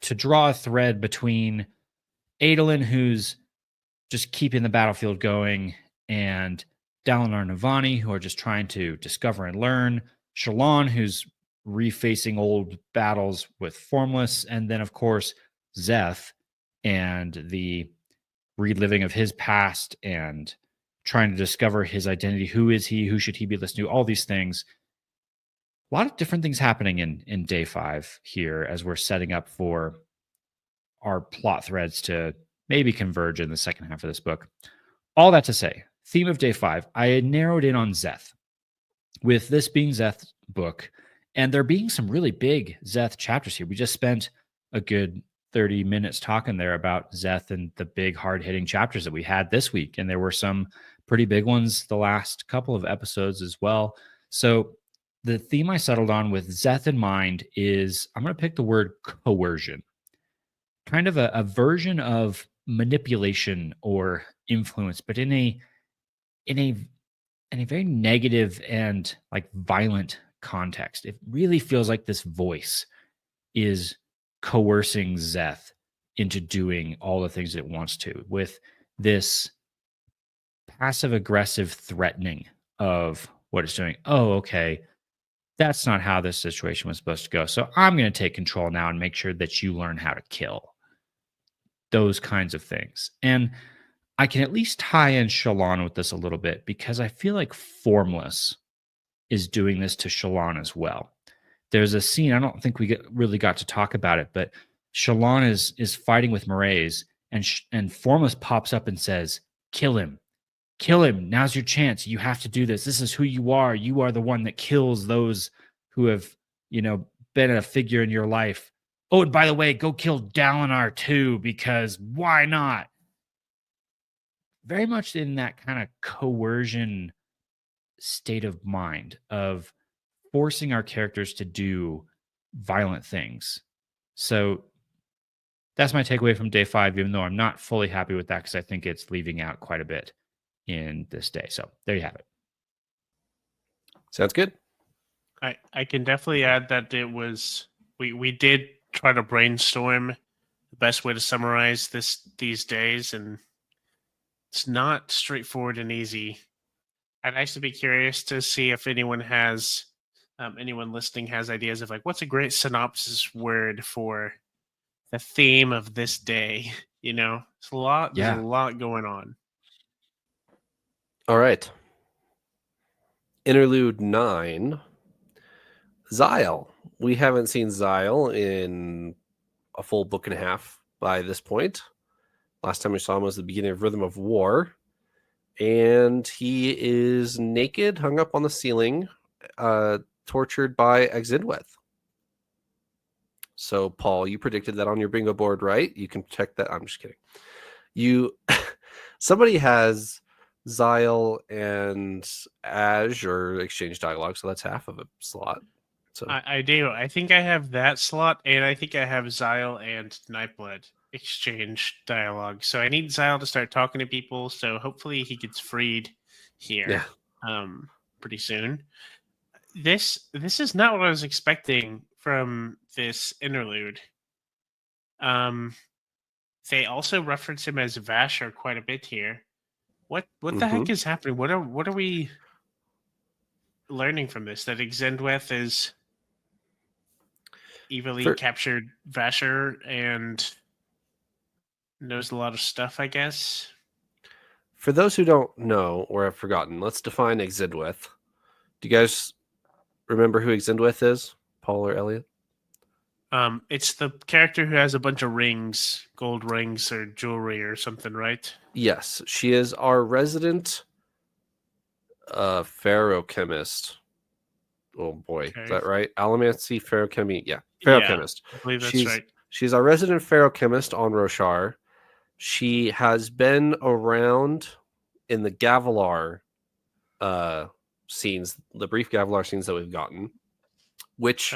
to draw a thread between Adolin, who's just keeping the battlefield going, and Dalinar and Navani, who are just trying to discover and learn, Shallan, who's refacing old battles with Formless, and then, of course, Szeth and the reliving of his past and trying to discover his identity. Who is he? Who should he be listening to? All these things. A lot of different things happening in day 5 here as we're setting up for our plot threads to maybe converge in the second half of this book. All that to say, theme of day 5, I had narrowed in on Szeth. With this being Szeth's book, and there being some really big Szeth chapters here. We just spent a good 30 minutes talking there about Szeth and the big hard-hitting chapters that we had this week. And there were some pretty big ones the last couple of episodes as well. So the theme I settled on with Szeth in mind is, I'm going to pick the word coercion. Kind of a version of manipulation or influence, but in a very negative and like violent context. It really feels like this voice is coercing Szeth into doing all the things it wants to, with this passive aggressive threatening of what it's doing. Oh, okay, that's not how this situation was supposed to go. So I'm going to take control now and make sure that you learn how to kill. Those kinds of things. And I can at least tie in Shallan with this a little bit, because I feel like Formless is doing this to Shallan as well. There's a scene, I don't think we really got to talk about it, but Shallan is fighting with Mraize, and Formless pops up and says, kill him. Kill him. Now's your chance. You have to do this. This is who you are. You are the one that kills those who have, been a figure in your life. Oh, and by the way, go kill Dalinar too, because why not? Very much in that kind of coercion state of mind of forcing our characters to do violent things. So that's my takeaway from day 5, even though I'm not fully happy with that, because I think it's leaving out quite a bit in this day. So there you have it. Sounds good. I can definitely add that it was we did try to brainstorm the best way to summarize these days, and it's not straightforward and easy. I'd actually be curious to see if anyone listening has ideas of like, what's a great synopsis word for the theme of this day. It's a lot. Yeah. There's a lot going on. All right. Interlude 9. Zahel. We haven't seen Zahel in a full book and a half by this point. Last time we saw him was the beginning of Rhythm of War. And he is naked, hung up on the ceiling, tortured by Exidweth. So, Paul, you predicted that on your bingo board, right? You can check that. I'm just kidding. Somebody has Zahel and Azure exchange dialogue, so that's half of a slot. So I do. I think I have that slot, and I think I have Zahel and Nightblood exchange dialogue. So I need Zahel to start talking to people. So hopefully he gets freed here, pretty soon. This is not what I was expecting from this interlude. They also reference him as Vasher quite a bit here. What the heck is happening? What are we learning from this? That Exendweth is evilly captured Vasher and knows a lot of stuff, I guess. For those who don't know or have forgotten, let's define Exendweth. Do you guys remember who Exendweth is, Paul or Eliot? It's the character who has a bunch of rings, gold rings or jewelry or something, right? Yes, she is our resident ferrochemist. Oh boy, is that right? Allomancy, ferrochemy. Yeah, ferrochemist. I believe that's right. She's our resident ferrochemist on Roshar. She has been around in the Gavilar scenes, the brief Gavilar scenes that we've gotten, which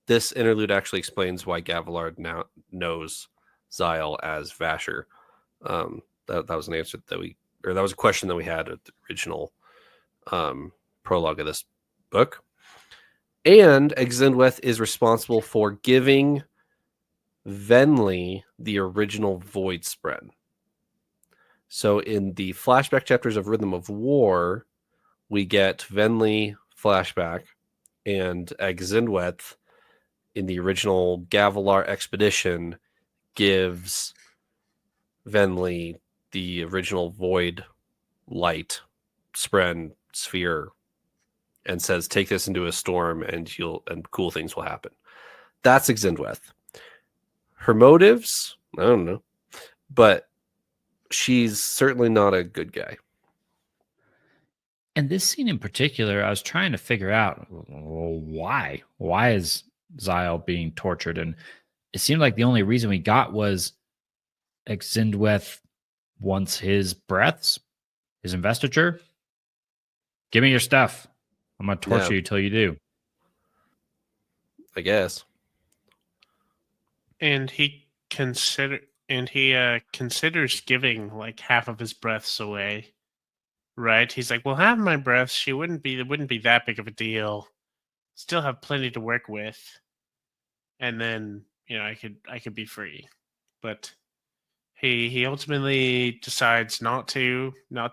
this interlude actually explains why Gavilar now knows Zahel as Vasher. That was an answer that that was a question that we had at the original prologue of this book. And Exendweth is responsible for giving Venli the original Void spread. So in the flashback chapters of Rhythm of War, we get Venli flashback and Exendweth in the original Gavilar expedition gives Venli the original Void light sphere and says, take this into a storm and cool things will happen. That's Exendweth. Her motives, I don't know, but she's certainly not a good guy. And this scene in particular, I was trying to figure out why. Why is Zahel being tortured? And it seemed like the only reason we got was Exendweth wants his breaths, his investiture. Give me your stuff. I'm going to torture you till you do. I guess. And he considers considers giving like half of his breaths away. Right? He's like, well, half my breaths, it wouldn't be that big of a deal. Still have plenty to work with. And then, I could be free. But he ultimately decides not to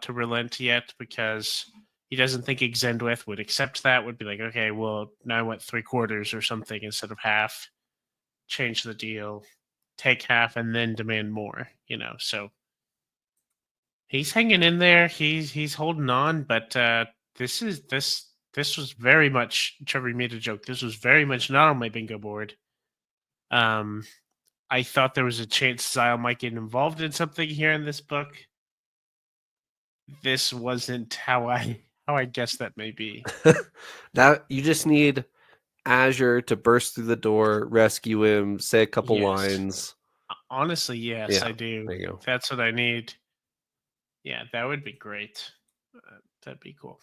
relent yet because he doesn't think Exendweth would accept that, would be like, okay, well, now I want 3/4 or something instead of half. Change the deal, take half, and then demand more, so he's hanging in there. He's holding on, but this was very much, Trevor made a joke. This was very much not on my bingo board. I thought there was a chance Zahel might get involved in something here in this book. This wasn't how I guess that may be. Now you just need Azure to burst through the door, rescue him, say a couple lines. Honestly, yes, I do. There you go. That's what I need. Yeah, that would be great. That'd be cool.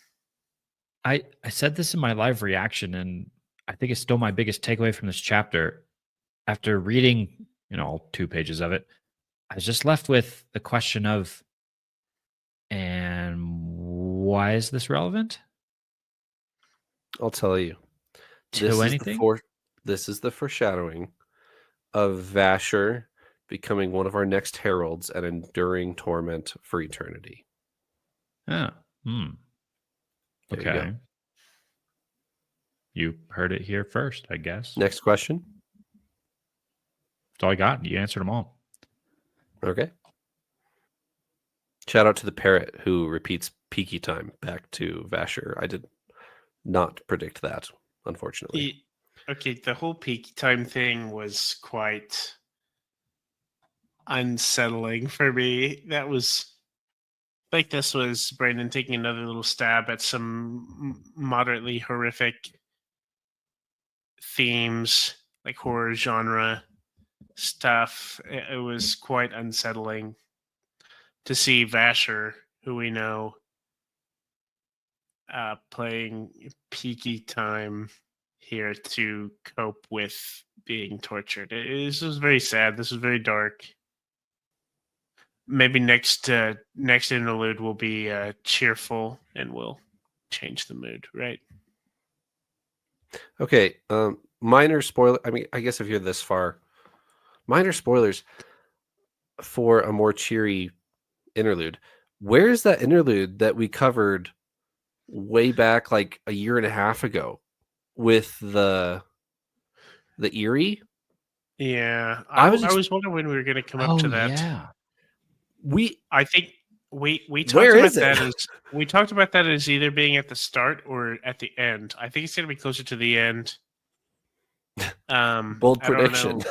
I said this in my live reaction, and I think it's still my biggest takeaway from this chapter. After reading, all 2 pages of it, I was just left with the question of, and why is this relevant? I'll tell you. This is the foreshadowing of Vasher becoming one of our next heralds and enduring torment for eternity. Okay. You heard it here first, I guess. Next question. That's all I got. You answered them all. Okay. Shout out to the parrot who repeats peaky time back to Vasher. I did not predict that, unfortunately. Okay, the whole peaky time thing was quite unsettling for me. That was like, this was Brandon taking another little stab at some moderately horrific themes, like horror genre stuff. It was quite unsettling to see Vasher who we know, playing peaky time here to cope with being tortured. This was very sad. This was very dark. Maybe next interlude will be cheerful and we'll change the mood, right? Okay. Minor spoiler. I mean, I guess if you're this far, minor spoilers for a more cheery interlude. Where is that interlude that we covered way back like a year and a half ago with the Eerie? Yeah, I I was was wondering when we were going to come up to that. Yeah. I think we talked Where about is it? that as we talked about that as either being at the start or at the end. I think it's going to be closer to the end. Bold I don't prediction. know.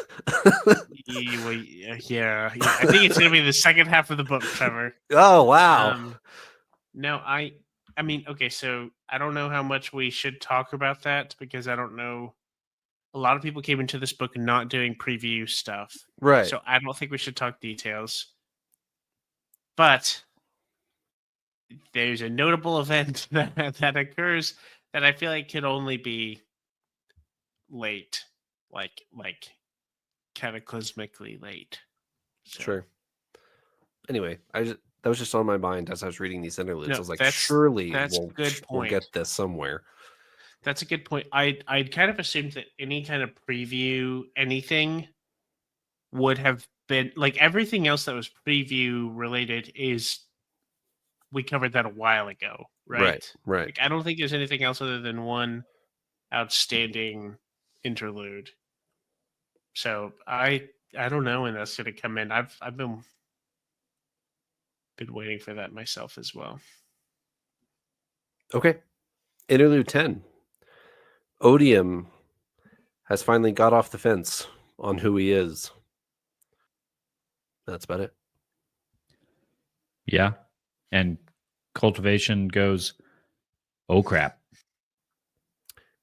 Yeah. I think it's going to be the second half of the book, Trevor. Oh wow. No, I mean, okay, so I don't know how much we should talk about that because I don't know. A lot of people came into this book not doing preview stuff. Right. So I don't think we should talk details. But there's a notable event that occurs that I feel like could only be late, like cataclysmically late. So, Sure. Anyway, that was just on my mind as I was reading these interludes. No, I was like, that's surely a good we'll point. get this somewhere. That's a good point. I'd kind of assumed that any kind of preview, anything, would have been like everything else that was preview related is we covered that a while ago, right? Right. Like, I don't think there's anything else other than one outstanding interlude. So I don't know when that's going to come in. I've been waiting for that myself as well. Okay. Interlude 10. Odium has finally got off the fence on who he is. That's about it. Yeah. And cultivation goes, oh crap.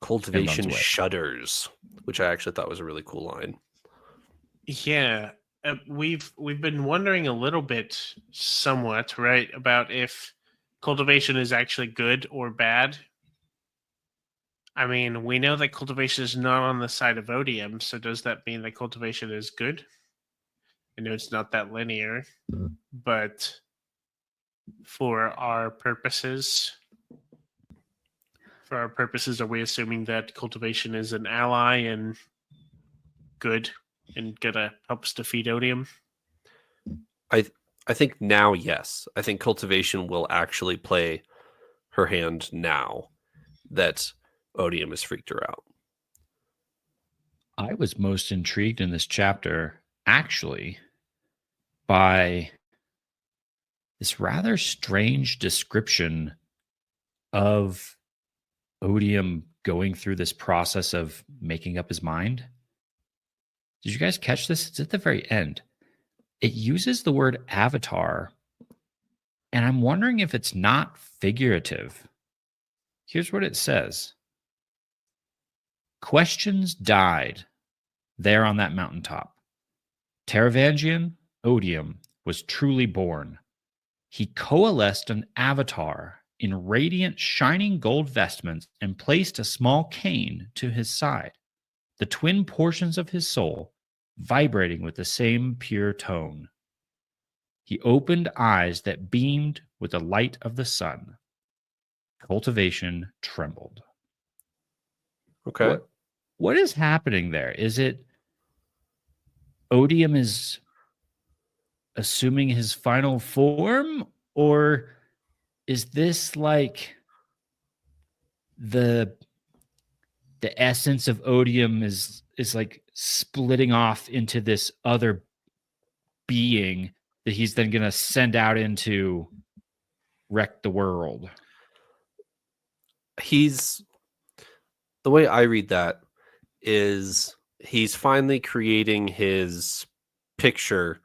Cultivation away. shudders, which I actually thought was a really cool line. Yeah. We've been wondering a little bit, somewhat, right, about if cultivation is actually good or bad. I mean, we know that cultivation is not on the side of Odium, so does that mean that cultivation is good? I know it's not that linear, but for our purposes, are we assuming that cultivation is an ally and good and gonna help us defeat Odium? I think now, yes. I think cultivation will actually play her hand now that Odium has freaked her out. I was most intrigued in this chapter, actually, by this rather strange description of Odium going through this process of making up his mind. Did you guys catch this? It's at the very end. It uses the word avatar, and I'm wondering if it's not figurative. Here's what it says. Questions died there on that mountaintop. Taravangian, Odium, was truly born. He coalesced an avatar in radiant, shining gold vestments and placed a small cane to his side, the twin portions of his soul vibrating with the same pure tone. He opened eyes that beamed with the light of the sun. Cultivation trembled. Okay. What is happening there? Is it Odium is assuming his final form, or is this like the essence of Odium is like splitting off into this other being that he's then going to send out into wreck the world? The way I read that is he's finally creating his picture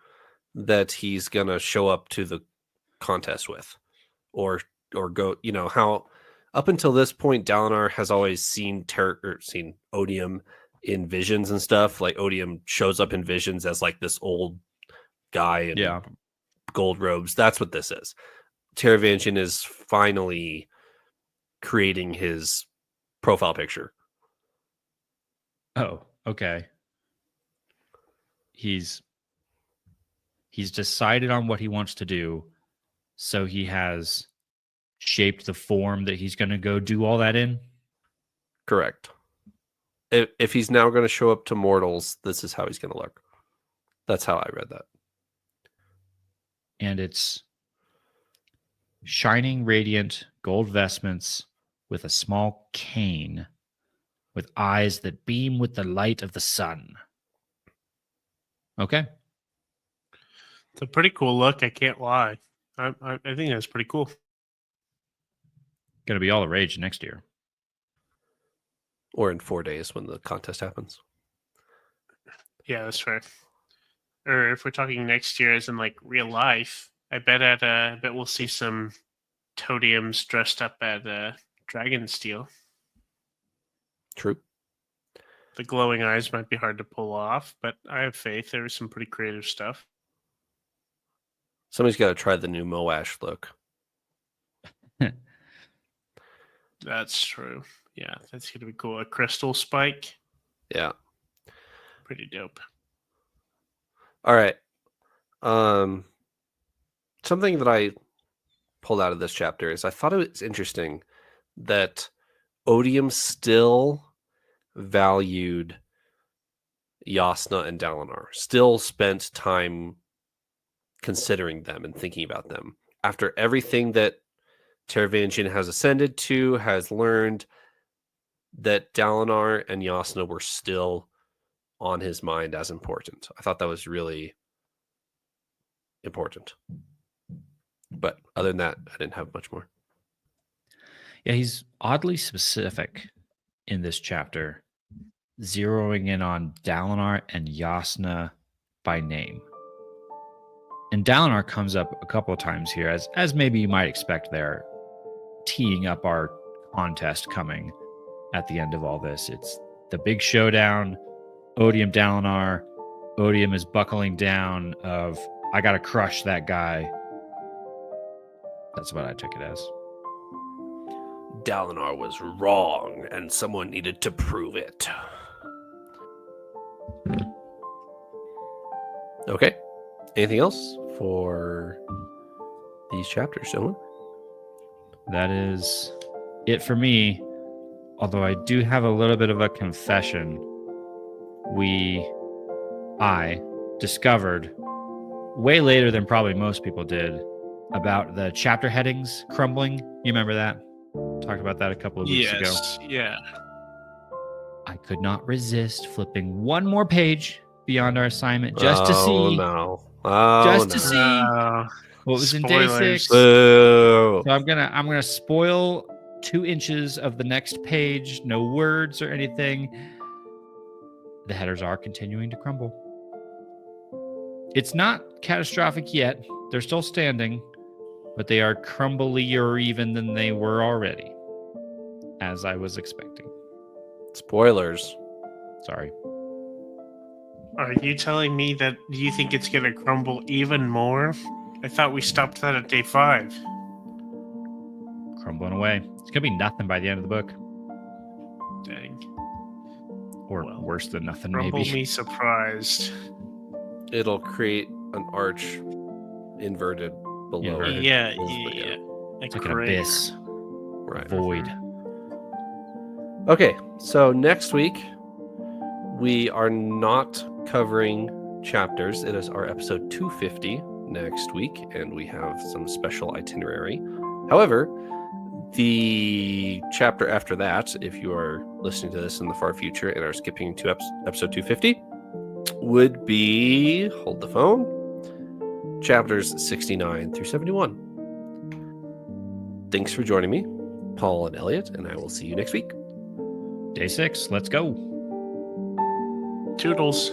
that he's going to show up to the contest with, or go, how up until this point, Dalinar has always seen Odium in visions and stuff. Like Odium shows up in visions as like this old guy in gold robes. That's what this is. Teravangian is finally creating his profile picture. Oh, okay. He's decided on what he wants to do, so he has shaped the form that he's going to go do all that in. Correct. If he's now going to show up to mortals, this is how he's going to look. That's how I read that. And it's shining, radiant, gold vestments with a small cane with eyes that beam with the light of the sun. Okay. It's a pretty cool look. I can't lie. I think that's pretty cool. Going to be all the rage next year. Or in 4 days when the contest happens. Yeah, that's fair. Or if we're talking next year, as in like real life, I bet we'll see some Odiums dressed up at Dragonsteel. True. The glowing eyes might be hard to pull off, but I have faith. There was some pretty creative stuff. Somebody's got to try the new Moash look. That's true. Yeah, that's going to be cool. A crystal spike. Yeah. Pretty dope. All right. Something that I pulled out of this chapter is I thought it was interesting that Odium still valued Jasnah and Dalinar, still spent time considering them and thinking about them. After everything that Teravangian has ascended to, has learned, that Dalinar and Jasnah were still on his mind as important. I thought that was really important. But other than that, I didn't have much more. Yeah, he's oddly specific in this chapter, zeroing in on Dalinar and Jasnah by name. And Dalinar comes up a couple of times here, as maybe you might expect there, teeing up our contest coming at the end of all this. It's the big showdown, Odium Dalinar. Odium is buckling down of, I gotta crush that guy. That's what I took it as. Dalinar was wrong, and someone needed to prove it. Okay. Anything else for these chapters, gentlemen? That is it for me. Although I do have a little bit of a confession. I discovered way later than probably most people did about the chapter headings crumbling. You remember that? Talked about that a couple of weeks ago. Yeah. I could not resist flipping one more page beyond our assignment just to see. See what was in day 6. Boo. So I'm gonna spoil 2 inches of the next page. No words or anything. The headers are continuing to crumble. It's not catastrophic yet. They're still standing, but they are crumblier even than they were already, as I was expecting. Spoilers. Sorry. Are you telling me that you think it's going to crumble even more? I thought we stopped that at day 5. Crumbling away. It's going to be nothing by the end of the book. Dang. Or worse than nothing, Crumble maybe. me surprised. It'll create an arch inverted below it. Yeah. It's like an abyss. Right. Void. Okay, so next week we are not covering chapters. It is our episode 250 next week, and we have some special itinerary. However, the chapter after that, if you are listening to this in the far future and are skipping to episode 250, would be, hold the phone, chapters 69 through 71. Thanks for joining me, Paul and Eliot, and I will see you next week. Day 6. Let's go. Toodles.